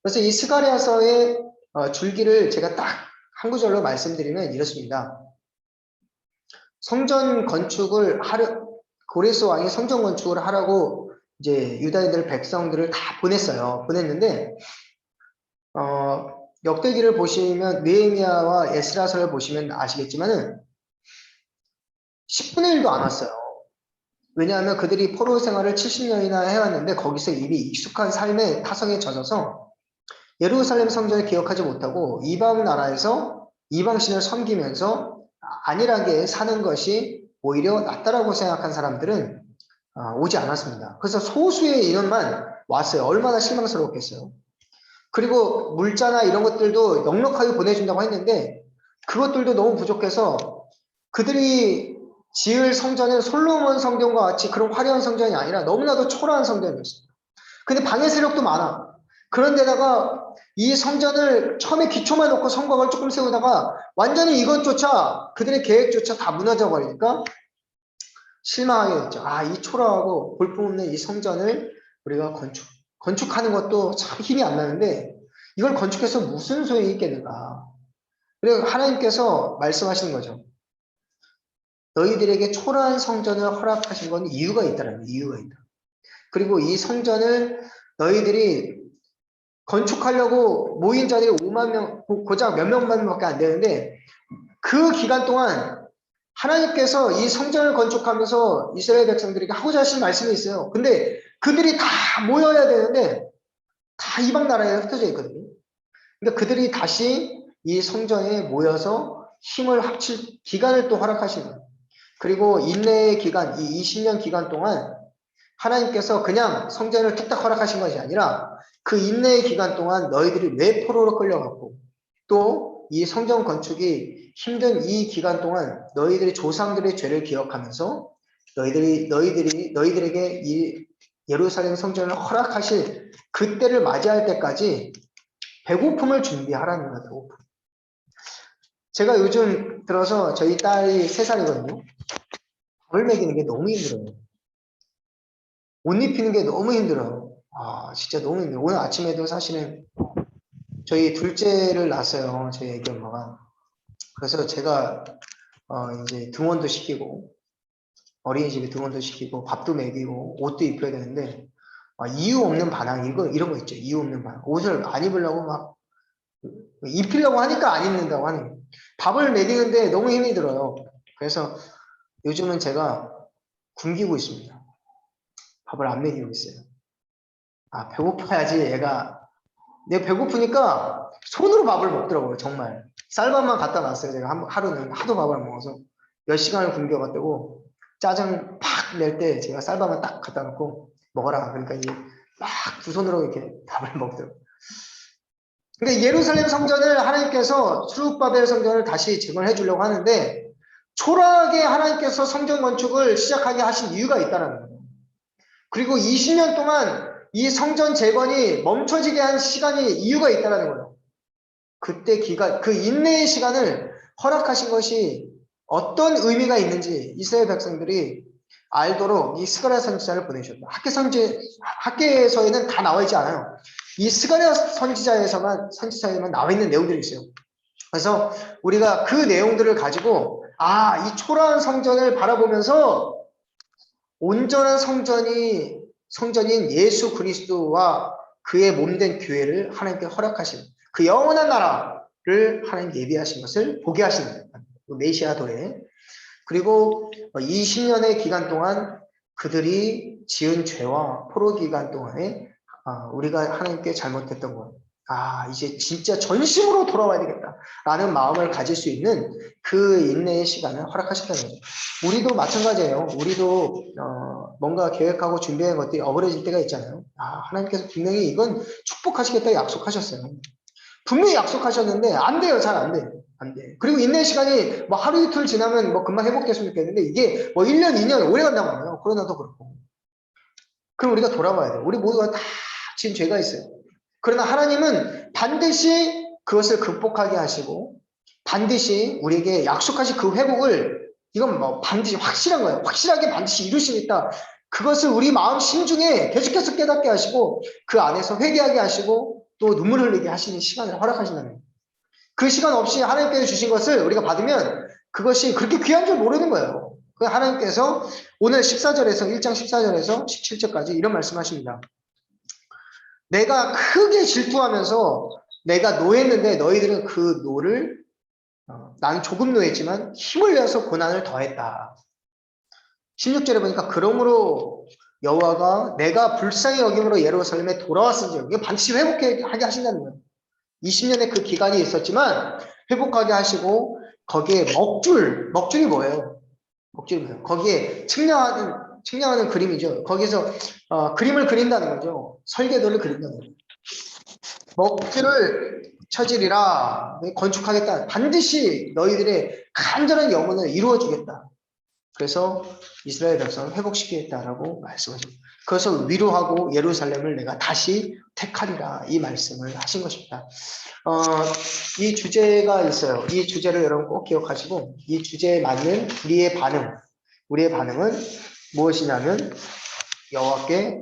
그래서 이 스가랴서의 줄기를 제가 딱 한 구절로 말씀드리면 이렇습니다. 성전 건축을 고레스 왕이 성전 건축을 하라고 이제 유다인들 백성들을 다 보냈는데 역대기를 보시면 느헤미야와 에스라서를 보시면 아시겠지만은 10분의 1도 안 왔어요. 왜냐하면 그들이 포로 생활을 70년이나 해왔는데 거기서 이미 익숙한 삶의 타성에 젖어서 예루살렘 성전을 기억하지 못하고 이방 나라에서 이방신을 섬기면서 안일하게 사는 것이 오히려 낫다라고 생각한 사람들은 오지 않았습니다. 그래서 소수의 인원만 왔어요. 얼마나 실망스러웠겠어요. 그리고 물자나 이런 것들도 넉넉하게 보내준다고 했는데 그것들도 너무 부족해서 그들이 지을 성전은 솔로몬 성전과 같이 그런 화려한 성전이 아니라 너무나도 초라한 성전이었어요. 근데 방해 세력도 많아. 그런데다가 이 성전을 처음에 기초만 놓고 성곽을 조금 세우다가 완전히 이것조차 그들의 계획조차 다 무너져 버리니까 실망하게 됐죠. 이 초라하고 볼품없는 이 성전을 우리가 건축하는 것도 참 힘이 안 나는데 이걸 건축해서 무슨 소용이 있겠는가. 그리고 하나님께서 말씀하시는 거죠. 너희들에게 초라한 성전을 허락하신 건 이유가 있다라는 거예요. 이유가 있다. 그리고 이 성전을 너희들이 건축하려고 모인 자들이 5만 명, 고작 몇 명만 밖에 안 되는데 그 기간 동안 하나님께서 이 성전을 건축하면서 이스라엘 백성들에게 하고자 하신 말씀이 있어요. 근데 그들이 다 모여야 되는데 다 이방 나라에 흩어져 있거든요. 그러니까 그들이 다시 이 성전에 모여서 힘을 합칠 기간을 또 허락하시는 거예요. 그리고 인내의 기간, 이 20년 기간 동안 하나님께서 그냥 성전을 뚝딱 허락하신 것이 아니라 그 인내의 기간 동안 너희들이 왜 포로로 끌려갔고 또 이 성전 건축이 힘든 이 기간 동안 너희들의 조상들의 죄를 기억하면서 너희들에게 이 예루살렘 성전을 허락하실 그때를 맞이할 때까지 배고픔을 준비하라는 거예요. 배고픔. 제가 요즘 들어서 저희 딸이 3살이거든요. 밥을 먹이는 게 너무 힘들어요. 옷 입히는 게 너무 힘들어요. 진짜 너무 힘들어요. 오늘 아침에도 사실은 저희 둘째를 낳았어요. 저희 애기 엄마가. 그래서 제가 이제 등원도 시키고 어린이집에 등원도 시키고 밥도 먹이고 옷도 입혀야 되는데 이유 없는 반항 이런 거 있죠. 이유 없는 반항. 옷을 안 입으려고 막 입히려고 하니까 안 입는다고 하는 거예요. 밥을 먹이는데 너무 힘이 들어요. 그래서 요즘은 제가 굶기고 있습니다. 밥을 안 먹이고 있어요. 배고파야지 얘가. 내가 배고프니까 손으로 밥을 먹더라고요. 정말. 쌀밥만 갖다 놨어요. 제가 하루는 하도 밥을 먹어서 몇 시간을 굶겨갔다고 짜증 팍 낼 때 제가 쌀밥만 딱 갖다 놓고 먹어라. 그러니까 이제 막 두 손으로 이렇게 밥을 먹더라고요. 근데 예루살렘 성전을 하나님께서 수룹바벨 성전을 다시 재건해 주려고 하는데 초라하게 하나님께서 성전 건축을 시작하게 하신 이유가 있다는 거예요. 그리고 20년 동안 이 성전 재건이 멈춰지게 한 시간이 이유가 있다는 거예요. 그때 기간, 그 인내의 시간을 허락하신 것이 어떤 의미가 있는지 이스라엘 백성들이 알도록 이 스가랴 선지자를 보내셨다. 학계서에는 다 나와 있지 않아요. 이 스가랴 선지자에만 나와 있는 내용들이 있어요. 그래서 우리가 그 내용들을 가지고 이 초라한 성전을 바라보면서 온전한 성전인 예수 그리스도와 그의 몸된 교회를 하나님께 허락하신 그 영원한 나라를 하나님 예비하신 것을 보게 하시는 거예요. 메시아 도래. 그리고 20년의 기간 동안 그들이 지은 죄와 포로 기간 동안에 우리가 하나님께 잘못했던 것, 이제 진짜 전심으로 돌아와야 되겠다라는 마음을 가질 수 있는 그 인내의 시간을 허락하셨다는 거죠. 우리도 마찬가지예요. 우리도 뭔가 계획하고 준비한 것들이 어그러질 때가 있잖아요. 하나님께서 분명히 이건 축복하시겠다 약속하셨어요. 분명히 약속하셨는데 안 돼요. 잘 안 돼요. 안 돼. 그리고 인내 시간이 뭐 하루 이틀 지나면 뭐 금방 회복됐으면 좋겠는데 이게 뭐 1년, 2년 오래 간다고 하네요. 코로나도 그렇고. 그럼 우리가 돌아봐야 돼요. 우리 모두가 다 지금 죄가 있어요. 그러나 하나님은 반드시 그것을 극복하게 하시고 반드시 우리에게 약속하신 그 회복을 이건 뭐 반드시 확실한 거예요. 확실하게 반드시 이루시겠다. 그것을 우리 마음 심중에 계속해서 깨닫게 하시고 그 안에서 회개하게 하시고 또 눈물 흘리게 하시는 시간을 허락하신다는 거예요. 그 시간 없이 하나님께서 주신 것을 우리가 받으면 그것이 그렇게 귀한 줄 모르는 거예요. 하나님께서 오늘 14절에서 1장 14절에서 17절까지 이런 말씀하십니다. 내가 크게 질투하면서 내가 노했는데 너희들은 그 노를 나는 조금 노했지만 힘을 내서 고난을 더했다. 16절에 보니까 그러므로 여호와가 내가 불쌍히 여김으로 예루살렘에 돌아왔은지 이게 반드시 회복하게 하신다는 거예요. 20년의 그 기간이 있었지만 회복하게 하시고 거기에 먹줄이 뭐예요? 먹줄이 뭐예요? 거기에 측량하는 그림이죠. 거기서 그림을 그린다는 거죠. 설계도를 그린다는 거죠. 먹줄을 쳐지리라. 건축하겠다. 반드시 너희들의 간절한 영혼을 이루어주겠다. 그래서 이스라엘 백성을 회복시키겠다라고 말씀하죠. 그래서 위로하고 예루살렘을 내가 다시 택하리라 이 말씀을 하신 것입니다. 이 주제가 있어요. 이 주제를 여러분 꼭 기억하시고 이 주제에 맞는 우리의 반응은 무엇이냐면 여호와께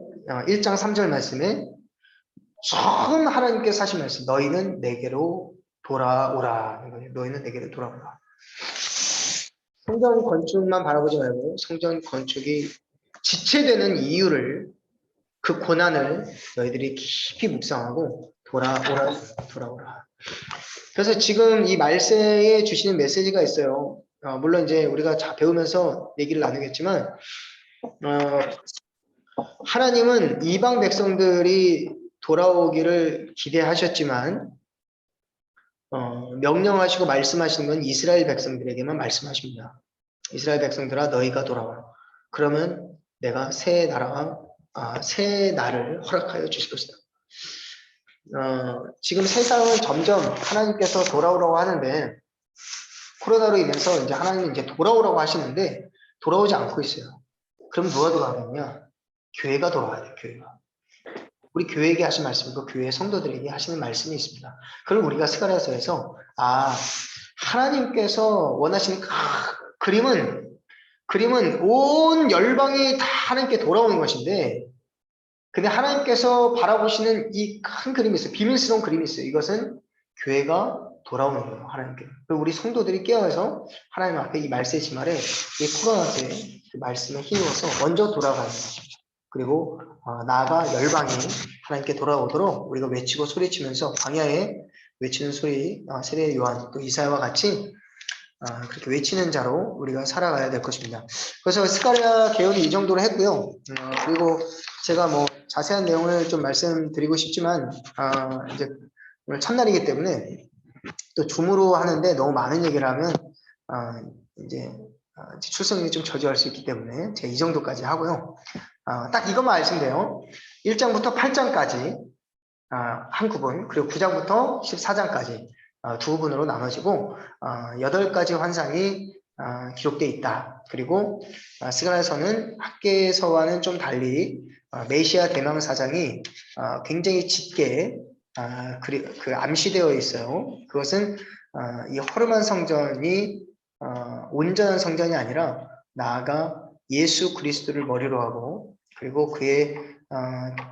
1장 3절 말씀에 처음 하나님께서 하신 말씀 너희는 내게로 돌아오라. 너희는 내게로 돌아오라. 성전 건축만 바라보지 말고 성전 건축이 지체되는 이유를 그 고난을 너희들이 깊이 묵상하고 돌아오라. 그래서 지금 이 말세에 주시는 메시지가 있어요. 물론 이제 우리가 배우면서 얘기를 나누겠지만 하나님은 이방 백성들이 돌아오기를 기대하셨지만 명령하시고 말씀하시는 건 이스라엘 백성들에게만 말씀하십니다. 이스라엘 백성들아 너희가 돌아와. 그러면 내가 새 나를 허락하여 주실 것이다. 지금 세상은 점점 하나님께서 돌아오라고 하는데 코로나로 인해서 이제 하나님은 이제 돌아오라고 하시는데 돌아오지 않고 있어요. 그럼 누가 돌아오느냐? 교회가 돌아와야 돼요. 교회가. 우리 교회에게 하신 말씀이고 교회 성도들에게 하시는 말씀이 있습니다. 그럼 우리가 스가랴서에서 하나님께서 원하시는 그림은 온 열방이 다 하나님께 돌아오는 것인데 근데 하나님께서 바라보시는 이 큰 그림이 있어요. 비밀스러운 그림이 있어요. 이것은 교회가 돌아오는 거예요. 하나님께. 그리고 우리 성도들이 깨어서 하나님 앞에 이 말세 지말에 이 코로나 때 그 말씀에 힘입어서 먼저 돌아가는 것입니다. 그리고 나아가 열방이 하나님께 돌아오도록 우리가 외치고 소리치면서 광야에 외치는 소리 세례 요한 또 이사야와 같이 그렇게 외치는 자로 우리가 살아가야 될 것입니다. 그래서 스가랴 개혁이 이 정도로 했고요. 그리고 제가 뭐 자세한 내용을 좀 말씀드리고 싶지만 이제 오늘 첫날이기 때문에 또 줌으로 하는데 너무 많은 얘기를 하면 이제 출석률이 좀 저조할 수 있기 때문에 제가 이 정도까지 하고요. 딱 이것만 아시면 돼요. 1장부터 8장까지 한 구분, 그리고 9장부터 14장까지 두 부분으로 나눠지고 8가지 환상이 기록되어 있다. 그리고 스가랴서는 학계서와는 좀 달리 메시아 대망 사장이 굉장히 짙게 그 암시되어 있어요. 그것은 이 허름한 성전이 온전한 성전이 아니라 나아가 예수 그리스도를 머리로 하고 그리고 그의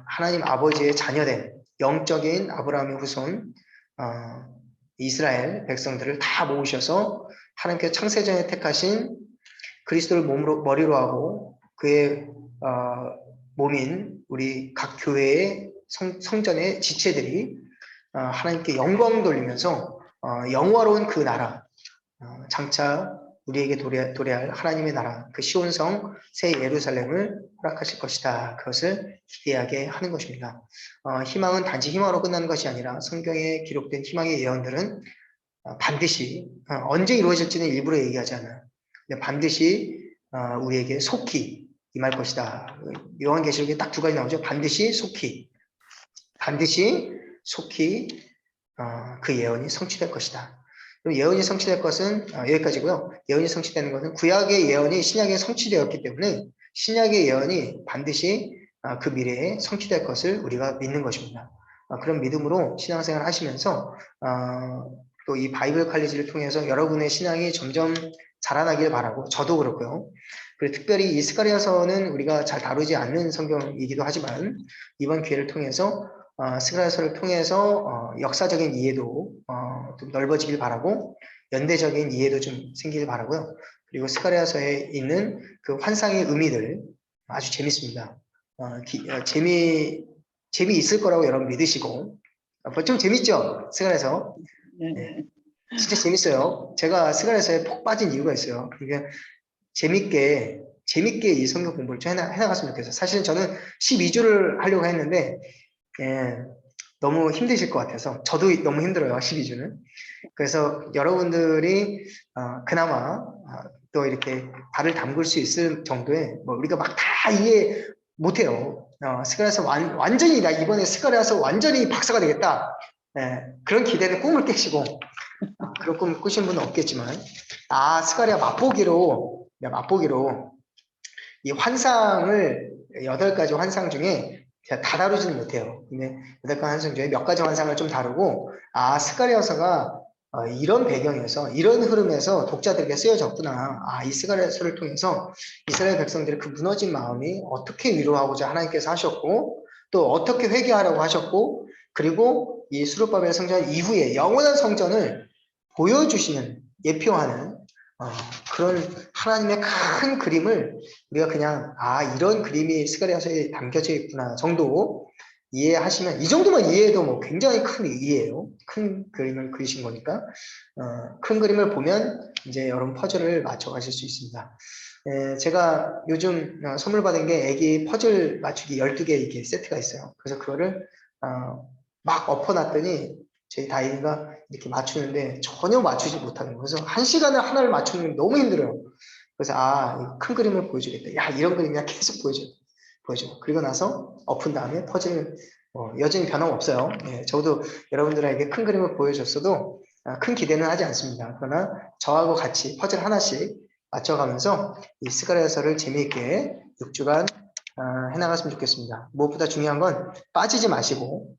하나님 아버지의 자녀된 영적인 아브라함의 후손 이스라엘 백성들을 다 모으셔서 하나님께서 창세전에 택하신 그리스도를 머리로 하고 그의 몸인 우리 각 교회의 성전의 지체들이 하나님께 영광 돌리면서 영화로운 그 나라 장차 우리에게 도래할 하나님의 나라 그 시온성 새 예루살렘을 허락하실 것이다. 그것을 기대하게 하는 것입니다. 희망은 단지 희망으로 끝나는 것이 아니라 성경에 기록된 희망의 예언들은 반드시 언제 이루어질지는 일부러 얘기하지 않아요. 근데 반드시 우리에게 속히 임할 것이다. 요한계시록에 딱 두 가지 나오죠. 반드시 속히 그 예언이 성취될 것이다. 그럼 예언이 성취될 것은 여기까지고요. 예언이 성취되는 것은 구약의 예언이 신약에 성취되었기 때문에 신약의 예언이 반드시 그 미래에 성취될 것을 우리가 믿는 것입니다. 그런 믿음으로 신앙생활을 하시면서 또 이 바이블 칼리지를 통해서 여러분의 신앙이 점점 자라나길 바라고 저도 그렇고요. 그리고 특별히 이 스가랴서는 우리가 잘 다루지 않는 성경이기도 하지만 이번 기회를 통해서 스가랴서를 통해서 역사적인 이해도 좀 넓어지길 바라고 연대적인 이해도 좀 생기길 바라고요. 그리고 스가랴서에 있는 그 환상의 의미들 아주 재밌습니다. 재미 있을 거라고 여러분 믿으시고 좀 재밌죠? 스가랴서. 네. 진짜 재밌어요. 제가 스가랴서에 푹 빠진 이유가 있어요. 그러니까 재밌게 이 성경 공부를 좀 해나갔으면 좋겠어요. 사실은 저는 12주를 하려고 했는데 너무 힘드실 것 같아서 저도 너무 힘들어요. 12주는. 그래서 여러분들이 그나마 또 이렇게 발을 담글 수 있을 정도의 뭐 우리가 막 다 이해 못해요. 스가랴서 완전히 나 이번에 스가랴서 완전히 박사가 되겠다. 그런 기대는 꿈을 깨시고 그런 꿈을 꾸신 분은 없겠지만 스가랴 맛보기로 이 환상을 8가지 환상 중에 제가 다 다루지는 못해요. 근데 8가지 환상 중에 몇 가지 환상을 좀 다루고 스가랴서가 이런 배경에서 이런 흐름에서 독자들에게 쓰여졌구나. 이 스가랴서를 통해서 이스라엘 백성들의 그 무너진 마음이 어떻게 위로하고자 하나님께서 하셨고 또 어떻게 회개하라고 하셨고 그리고 이 수르바벨 성전 이후에 영원한 성전을 보여주시는 예표하는 그런 하나님의 큰 그림을 우리가 그냥 이런 그림이 스가랴서에 담겨져 있구나 정도 이해하시면 이 정도만 이해해도 뭐 굉장히 큰 이해예요. 큰 그림을 그리신 거니까 큰 그림을 보면 이제 여러분 퍼즐을 맞춰가실 수 있습니다. 제가 요즘 선물 받은 게 애기 퍼즐 맞추기 12개 이렇게 세트가 있어요. 그래서 그거를 막 엎어놨더니 저희 다인이가 이렇게 맞추는데 전혀 맞추지 못하는 거예요. 그래서 1시간에 하나를 맞추는 게 너무 힘들어요. 그래서 이거 큰 그림을 보여주겠다. 야, 이런 그림이야. 계속 보여줘. 그리고 나서 엎은 다음에 퍼즐은 여전히 변함없어요. 저도 여러분들에게 큰 그림을 보여줬어도 큰 기대는 하지 않습니다. 그러나 저하고 같이 퍼즐 하나씩 맞춰가면서 이 스가랴서를 재미있게 6주간 해나갔으면 좋겠습니다. 무엇보다 중요한 건 빠지지 마시고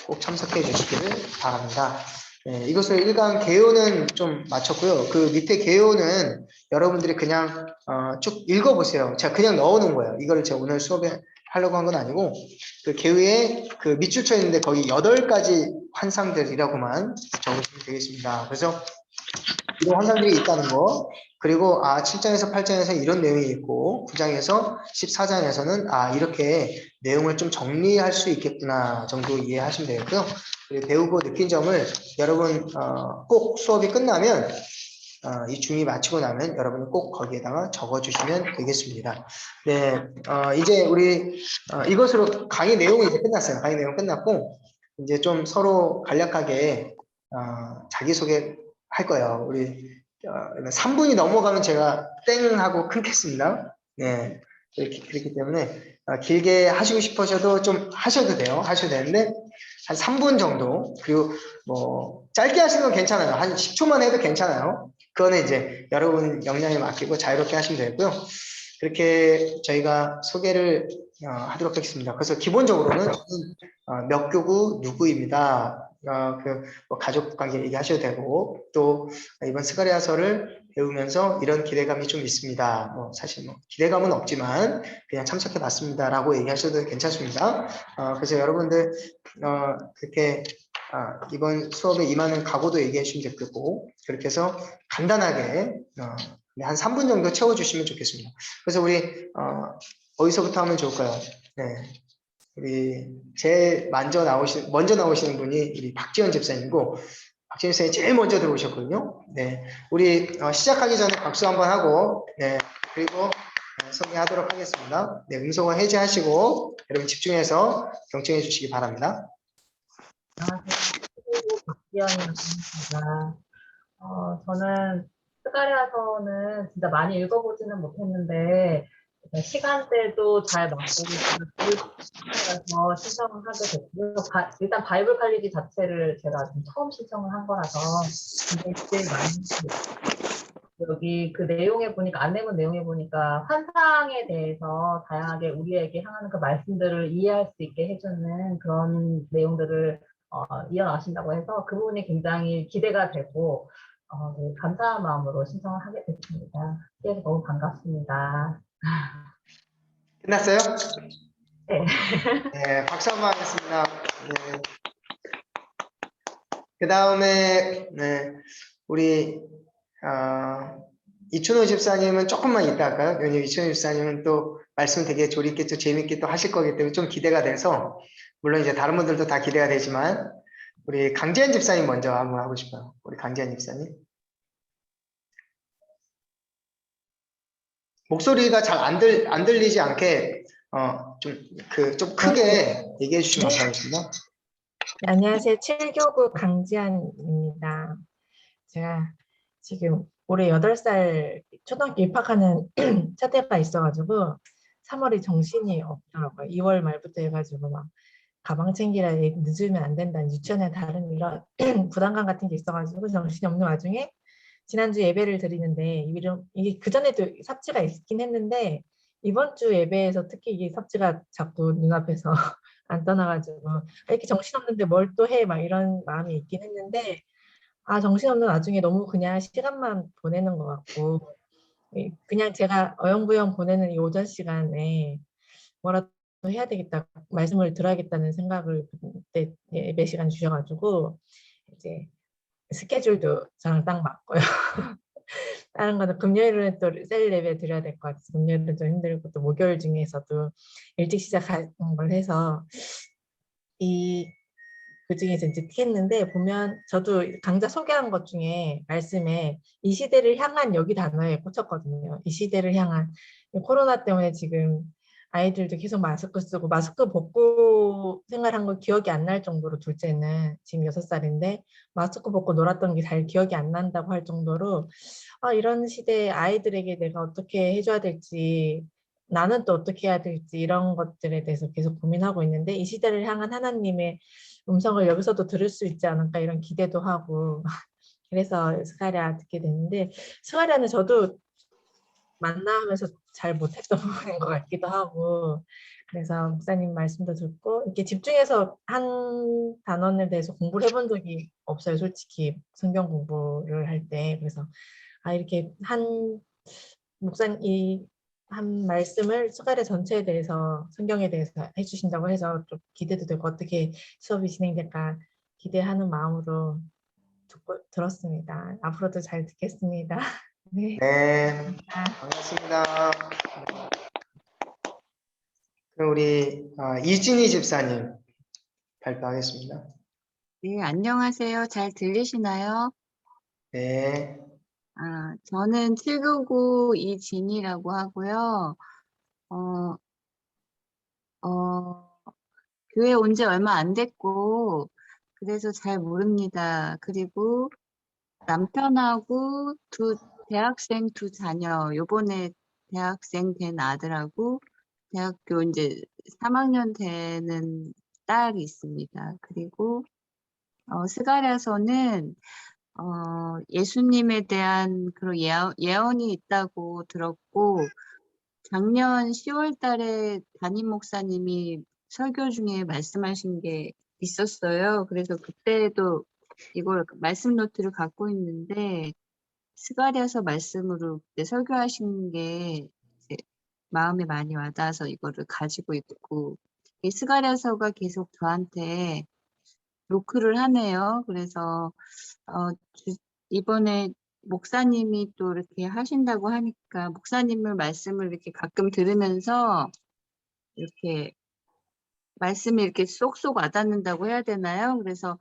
꼭 참석해 주시기를 바랍니다. 이것을 1강 개요는 좀 마쳤고요. 그 밑에 개요는 여러분들이 그냥 쭉 읽어보세요. 제가 그냥 넣어놓은 거예요. 이거를 제가 오늘 수업에 하려고 한 건 아니고 그 개요에 그 밑줄 쳐 있는데 거기 8가지 환상들이라고만 적으시면 되겠습니다. 그래서 이런 환상들이 있다는 거 그리고 7장에서 8장에서 이런 내용이 있고 9장에서 14장에서는 이렇게 내용을 좀 정리할 수 있겠구나 정도 이해하시면 되겠고요. 그리고 배우고 느낀 점을 여러분 꼭 수업이 끝나면 이 중이 마치고 나면 여러분이 꼭 거기에다가 적어주시면 되겠습니다. 네, 이제 우리 이것으로 강의 내용이 이제 끝났어요. 강의 내용 끝났고 이제 좀 서로 간략하게 자기소개 할 거예요. 우리 3분이 넘어가면 제가 땡 하고 끊겠습니다. 네, 그렇기 때문에 길게 하시고 싶으셔도 좀 하셔도 돼요. 하셔도 되는데 한 3분 정도 그리고 뭐 짧게 하시는 건 괜찮아요. 한 10초만 해도 괜찮아요. 그거는 이제 여러분 역량에 맡기고 자유롭게 하시면 되고요. 그렇게 저희가 소개를 하도록 하겠습니다. 그래서 기본적으로는 저는 몇 교구 누구입니다. 뭐 가족 관계 얘기하셔도 되고 또 이번 스가랴서를 배우면서 이런 기대감이 좀 있습니다. 사실 뭐 기대감은 없지만 그냥 참석해 봤습니다라고 얘기하셔도 괜찮습니다. 그래서 여러분들 그렇게 이번 수업에 임하는 각오도 얘기해 주시면 되고 그렇게 해서 간단하게 한 3분 정도 채워주시면 좋겠습니다. 그래서 우리 어디서부터 하면 좋을까요? 네. 우리 제일 먼저 나오시는 분이 우리 박지현 집사님이고 박지현 집사님이 제일 먼저 들어오셨거든요. 네, 우리 시작하기 전에 박수 한번 하고 그리고 소개하도록 하겠습니다. 네, 음성을 해제하시고 여러분 집중해서 경청해 주시기 바랍니다. 박지연이라고 합니다. 저는 스가랴서는 진짜 많이 읽어보지는 못했는데 시간대도 잘 맞고 그래서 신청을 하게 됐고요. 일단 바이블 칼리지 자체를 제가 처음 신청을 한 거라서 굉장히 많이 여기 그 내용에 보니까 안내문 내용에 보니까 환상에 대해서 다양하게 우리에게 향하는 그 말씀들을 이해할 수 있게 해주는 그런 내용들을 이어나신다고 해서 그 부분이 굉장히 기대가 되고 네, 감사한 마음으로 신청을 하게 됐습니다. 그래서 너무 반갑습니다. 끝났어요? 네. 네, 박수 한번 하겠습니다. 네. 그 다음에 우리 이춘호 집사님은 조금만 이따 할까요? 왜냐면 이춘호 집사님은 또 말씀 되게 조리 있게 또 재밌게 또 하실 거기 때문에 좀 기대가 돼서 물론 이제 다른 분들도 다 기대가 되지만 우리 강재현 집사님 먼저 한번 하고 싶어요. 우리 강재현 집사님. 목소리가 잘 안 들리지 않게 좀 크게 얘기해 주시면 감사하겠습니다. 네, 안녕하세요. 7교구 강지안입니다. 제가 지금 올해 8살 초등학교 입학하는 차대가 있어가지고 3월이 정신이 없더라고요. 2월 말부터 해가지고 막 가방 챙기라 늦으면 안 된다는 유치원에 다른 이런 부담감 같은 게 있어가지고 정신이 없는 와중에 지난주 예배를 드리는데 이게 그전에도 삽지가 있긴 했는데 이번 주 예배에서 특히 이게 삽지가 자꾸 눈앞에서 안 떠나가지고 이렇게 정신없는데 뭘 또 해 막 이런 마음이 있긴 했는데 정신없는 와중에 너무 그냥 시간만 보내는 것 같고 그냥 제가 어영부영 보내는 이 오전 시간에 뭐라도 해야 되겠다 말씀을 들어야겠다는 생각을 그때 예배 시간 주셔가지고 이제 스케줄도 저랑 딱 맞고요. 다른 거는 금요일은 또 셀 예배 드려야 될 것 같아서 금요일은 좀 힘들고 또 목요일 중에서도 일찍 시작하는 걸 해서 그 중에서 이제 했는데 보면 저도 강좌 소개한 것 중에 말씀에 이 시대를 향한 여기 단어에 꽂혔거든요. 이 시대를 향한 코로나 때문에 지금 아이들도 계속 마스크 쓰고 마스크 벗고 생활한 거 기억이 안 날 정도로 둘째는 지금 6살인데 마스크 벗고 놀았던 게 잘 기억이 안 난다고 할 정도로 이런 시대에 아이들에게 내가 어떻게 해줘야 될지 나는 또 어떻게 해야 될지 이런 것들에 대해서 계속 고민하고 있는데 이 시대를 향한 하나님의 음성을 여기서도 들을 수 있지 않을까 이런 기대도 하고 그래서 스가랴 듣게 됐는데 스가랴는 저도 만나면서 잘 못했던 부분인 것 같기도 하고 그래서 목사님 말씀도 듣고 이렇게 집중해서 한 단원에 대해서 공부를 해본 적이 없어요. 솔직히 성경 공부를 할 때 그래서 이렇게 한 목사님 한 말씀을 스가랴 전체에 대해서 성경에 대해서 해주신다고 해서 좀 기대도 되고 어떻게 수업이 진행될까 기대하는 마음으로 들었습니다. 앞으로도 잘 듣겠습니다. 네. 네, 반갑습니다. 그럼 우리 이진희 집사님 발표하겠습니다. 네, 안녕하세요. 잘 들리시나요? 네, 저는 799 이진이라고 하고요. 어, 교회 온 지 얼마 안 됐고, 그래서 잘 모릅니다. 그리고 남편하고 대학생 두 자녀, 요번에 대학생 된 아들하고 대학교 이제 3학년 되는 딸이 있습니다. 그리고 스가랴서는 예수님에 대한 그런 예언이 있다고 들었고, 작년 10월 달에 담임 목사님이 설교 중에 말씀하신 게 있었어요. 그래서 그때도 이걸 말씀 노트를 갖고 있는데, 스가랴서 말씀으로 그때 설교하신 게 이제 마음에 많이 와닿아서 이거를 가지고 있고, 이 스가랴서가 계속 저한테 노크를 하네요. 그래서 이번에 목사님이 또 이렇게 하신다고 하니까 목사님을 말씀을 이렇게 가끔 들으면서 이렇게 말씀이 이렇게 쏙쏙 와닿는다고 해야 되나요? 그래서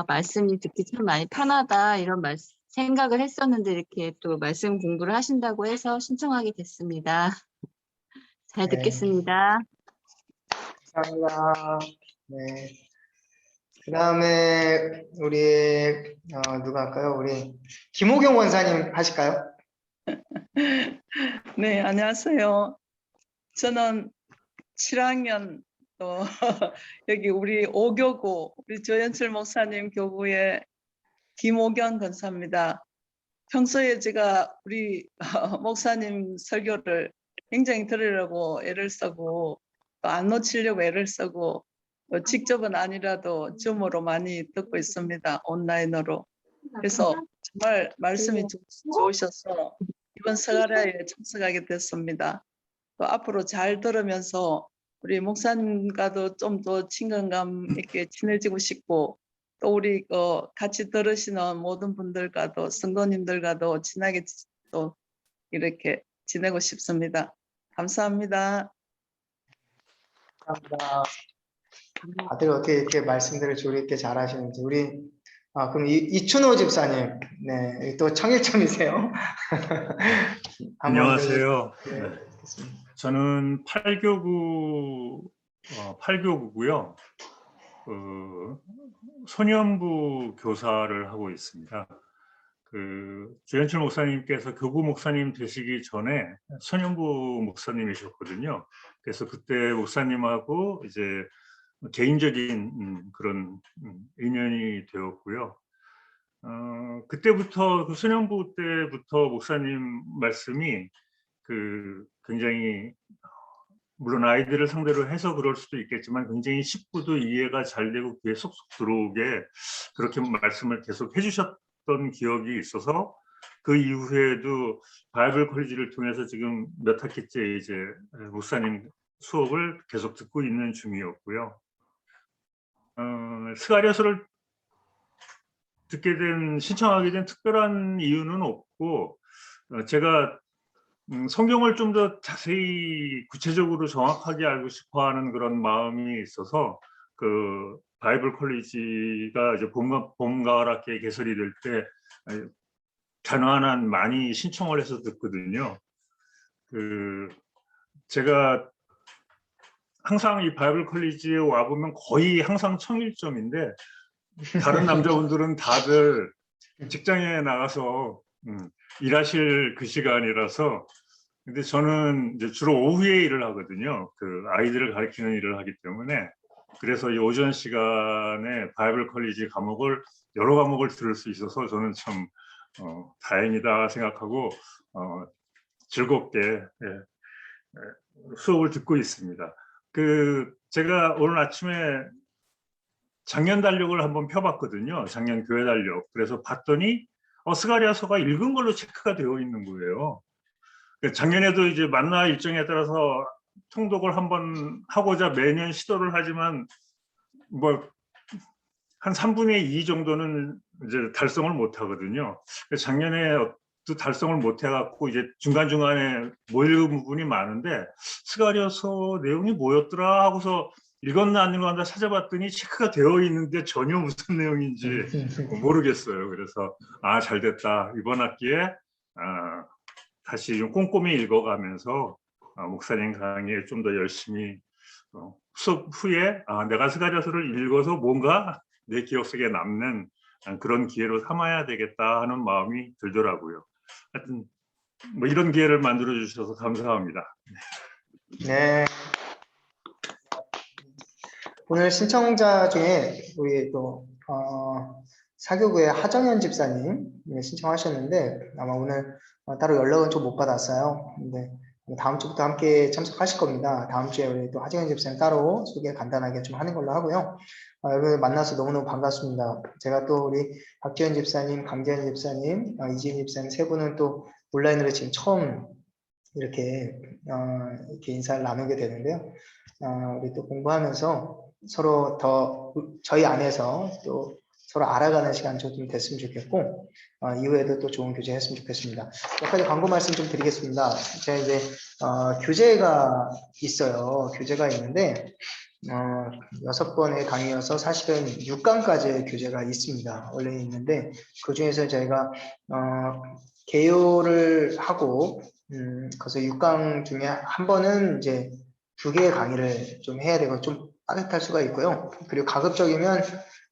말씀이 듣기 참 많이 편하다 이런 생각을 했었는데 이렇게 또 말씀 공부를 하신다고 해서 신청하게 됐습니다. 잘 네. 듣겠습니다. 감사합니다. 네. 그 다음에 우리 누가 할까요? 우리 김호경 원사님 하실까요? 네, 안녕하세요. 저는 7학년 또 여기 우리 5교구 우리 조현철 목사님 교구의 김호경 권사입니다. 평소에 제가 우리 목사님 설교를 굉장히 들으려고 애를 쓰고 또 안 놓치려고 애를 쓰고 또 직접은 아니라도 줌으로 많이 듣고 있습니다. 온라인으로. 그래서 정말 말씀이 좋으셔서 이번 스가랴에 참석하게 됐습니다. 또 앞으로 잘 들으면서 우리 목사님과도 좀 더 친근감 있게 친해지고 싶고 또 우리 같이 들으시는 모든 분들과도 성도님들과도 친하게 또 이렇게 지내고 싶습니다. 감사합니다. 감사합니다. 다들 어떻게 이렇게 말씀들을 조리 있게 잘 하시는지 우리 그럼 이춘호 집사님 네, 또 청일점이세요. 안녕하세요. 네, 듣겠습니다. 저는 8교구고요. 소년부 교사를 하고 있습니다. 주현철 목사님께서 교구 목사님 되시기 전에 소년부 목사님이셨거든요. 그래서 그때 목사님하고 이제 개인적인 그런 인연이 되었고요. 그때부터 그 소년부 때부터 목사님 말씀이 굉장히 물론 아이들을 상대로 해서 그럴 수도 있겠지만 굉장히 쉽고도 이해가 잘 되고 귀에 쏙쏙 들어오게 그렇게 말씀을 계속 해주셨던 기억이 있어서 그 이후에도 바이블 컬리지를 통해서 지금 몇 학기째 이제 목사님 수업을 계속 듣고 있는 중이었고요. 스가랴서를 신청하게 된 특별한 이유는 없고 제가 성경을 좀 더 자세히 구체적으로 정확하게 알고 싶어하는 그런 마음이 있어서 바이블 컬리지가 이제 봄 가을 학기에 개설이 될 때 단환한 많이 신청을 해서 듣거든요. 제가 항상 이 바이블 컬리지에 와 보면 거의 항상 청일점인데 다른 남자분들은 다들 직장에 나가서 일하실 그 시간이라서 근데 저는 이제 주로 오후에 일을 하거든요. 아이들을 가르치는 일을 하기 때문에 그래서 이 오전 시간에 바이블 컬리지 여러 과목을 들을 수 있어서 저는 참 다행이다 생각하고 즐겁게 수업을 듣고 있습니다. 제가 오늘 아침에 작년 달력을 한번 펴봤거든요. 작년 교회 달력. 그래서 봤더니 스가랴서가 읽은 걸로 체크가 되어 있는 거예요. 작년에도 이제 만나 일정에 따라서 통독을 한번 하고자 매년 시도를 하지만 뭐 한 3분의 2 정도는 이제 달성을 못 하거든요. 작년에 또 달성을 못 해갖고 이제 중간중간에 못 읽은 부분이 많은데 스가랴서 내용이 뭐였더라 하고서 읽었나 안 읽었나 찾아봤더니 체크가 되어 있는데 전혀 무슨 내용인지 모르겠어요. 그래서 잘 됐다. 이번 학기에 다시 좀 꼼꼼히 읽어가면서 목사님 강의에 좀 더 열심히 수업 후에 내가 스가랴서를 읽어서 뭔가 내 기억 속에 남는 그런 기회로 삼아야 되겠다 하는 마음이 들더라고요. 하여튼 뭐 이런 기회를 만들어 주셔서 감사합니다. 네. 오늘 신청자 중에 우리 또 사교구의 하정현 집사님 신청하셨는데 아마 오늘 따로 연락은 좀 못 받았어요. 근데 다음 주부터 함께 참석하실 겁니다. 다음 주에 우리 또 하정현 집사님 따로 소개 간단하게 좀 하는 걸로 하고요. 여러분 만나서 너무너무 반갑습니다. 제가 또 우리 박지현 집사님, 강재현 집사님, 이지은 집사님 세 분은 또 온라인으로 지금 처음 이렇게 인사를 나누게 되는데요. 우리 또 공부하면서 서로 더 저희 안에서 또 서로 알아가는 시간 좀 됐으면 좋겠고 이후에도 또 좋은 교제 했으면 좋겠습니다. 몇 가지 광고 말씀 좀 드리겠습니다. 제가 이제 교재가 있어요. 교재가 있는데 6번의 강의여서 사실은 6강까지의 교재가 있습니다. 원래 있는데 그 중에서 저희가 개요를 하고 그래서 6강 중에 한 번은 이제 2개의 강의를 좀 해야 되고 좀 빠듯할 수가 있고요. 그리고 가급적이면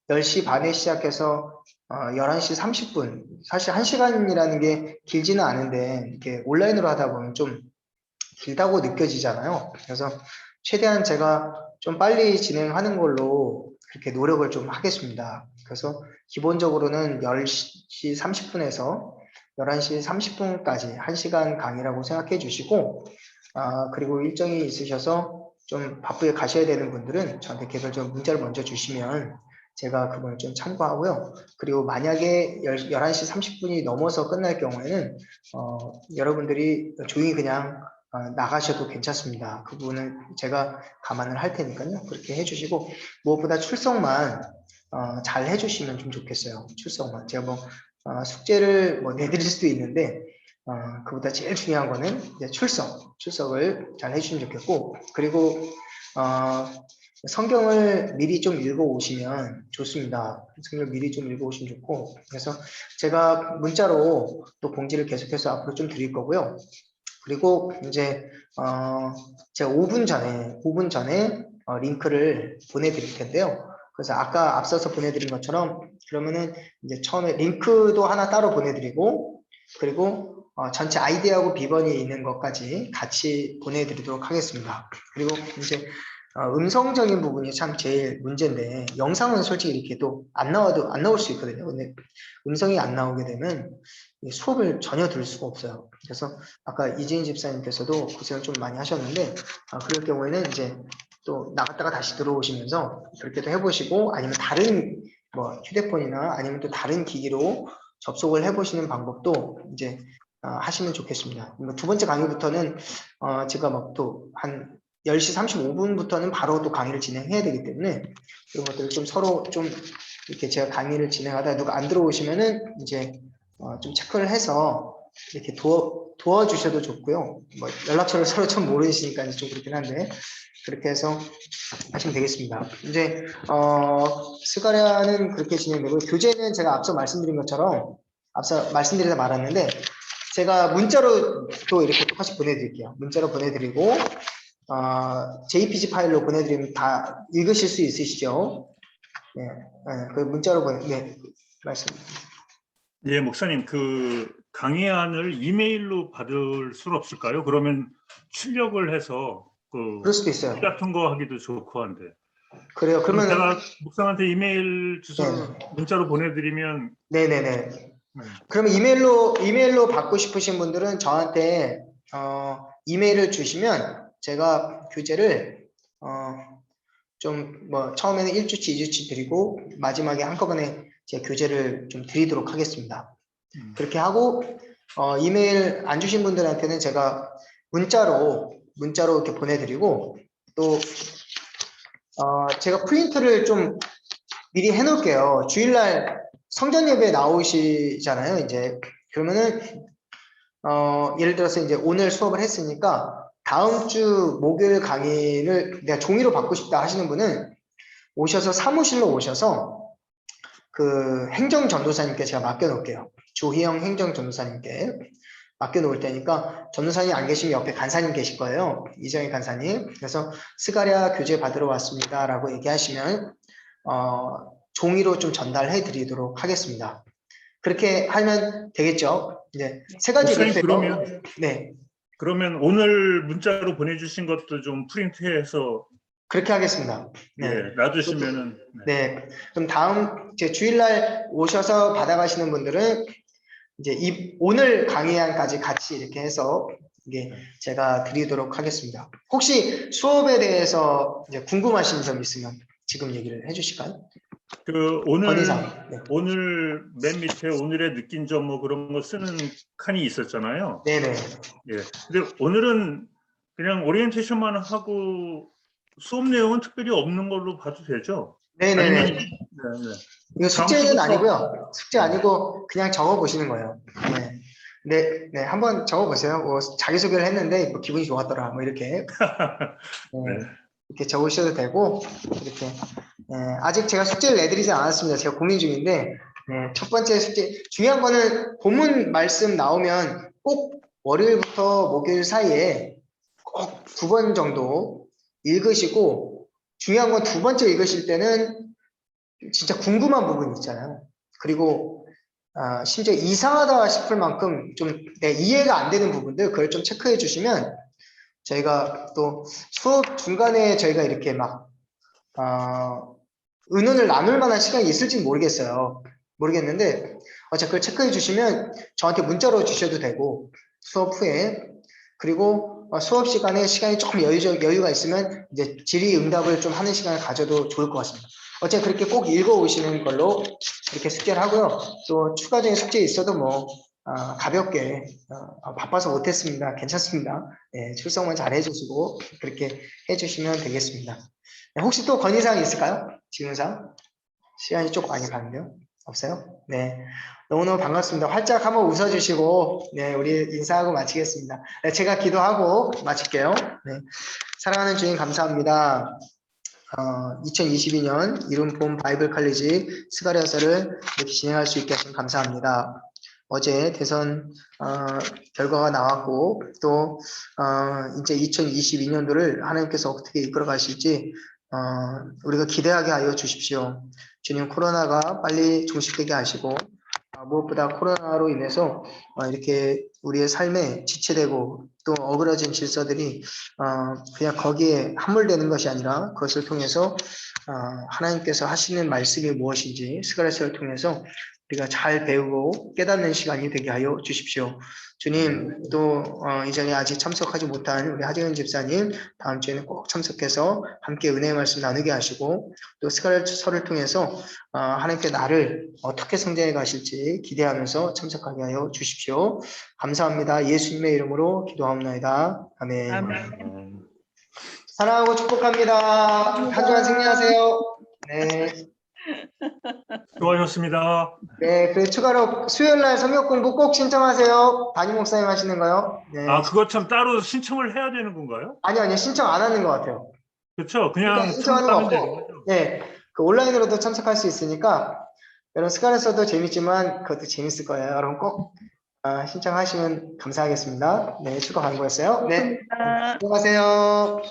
10시 반에 시작해서 11시 30분 사실 1시간이라는 게 길지는 않은데 이렇게 온라인으로 하다 보면 좀 길다고 느껴지잖아요. 그래서 최대한 제가 좀 빨리 진행하는 걸로 그렇게 노력을 좀 하겠습니다. 그래서 기본적으로는 10시 30분에서 11시 30분까지 1시간 강의라고 생각해 주시고 그리고 일정이 있으셔서 좀 바쁘게 가셔야 되는 분들은 저한테 개별적으로 문자를 먼저 주시면 제가 그걸 좀 참고하고요. 그리고 만약에 11시 30분이 넘어서 끝날 경우에는 여러분들이 조용히 그냥 나가셔도 괜찮습니다. 그 부분은 제가 감안을 할 테니까요. 그렇게 해주시고 무엇보다 출석만 잘 해주시면 좀 좋겠어요. 출석만. 제가 뭐 숙제를 뭐 내드릴 수도 있는데 그보다 제일 중요한 거는 이제 출석을 잘 해주시면 좋겠고 그리고 성경을 미리 좀 읽어 오시면 좋습니다. 성경을 미리 좀 읽어 오시면 좋고 그래서 제가 문자로 또 공지를 계속해서 앞으로 좀 드릴 거고요. 그리고 이제 제가 5분 전에 링크를 보내드릴 텐데요. 그래서 아까 앞서서 보내드린 것처럼 그러면은 이제 처음에 링크도 하나 따로 보내드리고 그리고 전체 아이디하고 비번이 있는 것까지 같이 보내드리도록 하겠습니다. 그리고 이제 음성적인 부분이 참 제일 문제인데 영상은 솔직히 이렇게 또 안 나올 수 있거든요. 근데 음성이 안 나오게 되면 이 수업을 전혀 들을 수가 없어요. 그래서 아까 이재인 집사님께서도 고생을 좀 많이 하셨는데 그럴 경우에는 이제 또 나갔다가 다시 들어오시면서 그렇게도 해보시고 아니면 다른 뭐 휴대폰이나 아니면 또 다른 기기로 접속을 해보시는 방법도 이제 하시면 좋겠습니다. 두 번째 강의부터는 제가 막 또 한 10시 35분부터는 바로 또 강의를 진행해야 되기 때문에 그런 것들을 좀 서로 좀 이렇게 제가 강의를 진행하다 누가 안 들어오시면은 이제 좀 체크를 해서 이렇게 도와주셔도 좋고요. 뭐 연락처를 서로 좀 모르시니까 좀 그렇긴 한데 그렇게 해서 하시면 되겠습니다. 이제 스가랴는 그렇게 진행되고 교재는 제가 앞서 말씀드린 것처럼 앞서 말씀드리다 말았는데 제가 문자로 또 이렇게 똑같이 보내드릴게요. 문자로 보내드리고 JPG 파일로 보내드리면 다 읽으실 수 있으시죠? 네, 그 문자로 말씀. 예, 목사님, 그 강의안을 이메일로 받을 수는 없을까요? 그러면 출력을 해서 그럴 수도 있어요. 같은 거 하기도 좋고 한데. 그래요. 그럼 그러면 제가 목사한테 이메일 주소를 문자로 보내드리면. 네네네. 그러면 이메일로 받고 싶으신 분들은 저한테 이메일을 주시면 제가 교재를 좀 뭐 처음에는 1주치, 2주치 드리고 마지막에 한꺼번에 제 교재를 좀 드리도록 하겠습니다. 그렇게 하고 이메일 안 주신 분들한테는 제가 문자로 이렇게 보내드리고 또 제가 프린트를 좀 미리 해놓을게요. 주일날 성전 예배 나오시잖아요. 이제 그러면은 예를 들어서 이제 오늘 수업을 했으니까 다음 주 목요일 강의를 내가 종이로 받고 싶다 하시는 분은 오셔서 사무실로 오셔서 그 행정전도사님께 제가 맡겨놓을게요. 조희영 행정전도사님께 맡겨놓을 테니까 전도사님 안 계시면 옆에 간사님 계실 거예요. 이정희 간사님. 그래서 스가랴 교재 받으러 왔습니다 라고 얘기하시면 종이로 좀 전달해 드리도록 하겠습니다. 그렇게 하면 되겠죠. 네. 세 가지 목사님, 그러면 네. 그러면 오늘 문자로 보내주신 것도 좀 프린트해서 그렇게 하겠습니다. 네. 예, 놔두시면은. 네. 그럼 다음 제 주일날 오셔서 받아가시는 분들은 이제 오늘 강의안까지 같이 이렇게 해서 이게 제가 드리도록 하겠습니다. 혹시 수업에 대해서 이제 궁금하신 점 있으면 지금 얘기를 해주실까요? 그 오늘 네. 오늘 맨 밑에 오늘의 느낀 점 뭐 그런 거 쓰는 칸이 있었잖아요. 네네. 예. 근데 오늘은 그냥 오리엔테이션만 하고 수업 내용은 특별히 없는 걸로 봐도 되죠? 네네네. 아니면 이거 숙제는 아니고요. 숙제 아니고 그냥 적어 보시는 거예요. 네. 네, 한번 적어 보세요. 뭐 자기소개를 했는데 뭐 기분이 좋았더라. 뭐 이렇게. 네. 이렇게 적으셔도 되고 이렇게. 아직 제가 숙제를 내드리지 않았습니다. 제가 고민 중인데 첫 번째 숙제 중요한 거는 본문 말씀 나오면 꼭 월요일부터 목요일 사이에 꼭 2번 정도 읽으시고 중요한 건 2번째 읽으실 때는 진짜 궁금한 부분이 있잖아요. 그리고 심지어 이상하다 싶을 만큼 좀 이해가 안 되는 부분들 그걸 좀 체크해 주시면 저희가 또 수업 중간에 저희가 이렇게 막 의논을 나눌 만한 시간이 있을지 모르겠는데 그걸 체크해 주시면 저한테 문자로 주셔도 되고 수업 후에 그리고 수업 시간에 시간이 조금 여유가 있으면 이제 질의응답을 좀 하는 시간을 가져도 좋을 것 같습니다. 어쨌든 그렇게 꼭 읽어 오시는 걸로 이렇게 숙제를 하고요. 또 추가적인 숙제 있어도 뭐 가볍게 바빠서 못했습니다. 괜찮습니다. 네, 출석만 잘 해주시고 그렇게 해주시면 되겠습니다. 네, 혹시 또 건의사항이 있을까요? 질문사항? 시간이 조금 많이 가는데요. 없어요? 네. 너무너무 반갑습니다. 활짝 한번 웃어주시고, 네, 우리 인사하고 마치겠습니다. 네, 제가 기도하고 마칠게요. 네. 사랑하는 주님 감사합니다. 2022년 이룬폼 바이블 칼리지 스가랴서를 이렇게 진행할 수 있게 하신 감사합니다. 어제 대선 결과가 나왔고 또 이제 2022년도를 하나님께서 어떻게 이끌어 가실지 우리가 기대하게 하여 주십시오. 주님, 코로나가 빨리 종식되게 하시고 무엇보다 코로나로 인해서 이렇게 우리의 삶에 지체되고 또 어그러진 질서들이 그냥 거기에 함몰되는 것이 아니라 그것을 통해서 하나님께서 하시는 말씀이 무엇인지 스가랴서를 통해서 우리가 잘 배우고 깨닫는 시간이 되게 하여 주십시오. 주님, 또 이전에 아직 참석하지 못한 우리 하재은 집사님 다음 주에는 꼭 참석해서 함께 은혜의 말씀 나누게 하시고 또 스가랴서를 통해서 하나님께 나를 어떻게 성장해 가실지 기대하면서 참석하게 하여 주십시오. 감사합니다. 예수님의 이름으로 기도하옵나이다. 아멘. 아멘. 사랑하고 축복합니다. 한 주간 승리하세요. 네. 수고하셨습니다. 네, 그 추가로 수요일 날 성역 공부 꼭 신청하세요. 담임 목사님 하시는 거요. 네. 아, 그거 참 따로 신청을 해야 되는 건가요? 아니요, 신청 안 하는 것 같아요. 그렇죠. 그러니까 그냥 신청하는 거 참석하면 되는 없고, 거죠. 네, 그 온라인으로도 참석할 수 있으니까 여러분 스카렛서도 재밌지만 그것도 재밌을 거예요. 여러분 꼭 신청하시면 감사하겠습니다. 네, 축하 광고였어요. 네, 고맙습니다. 수고하세요.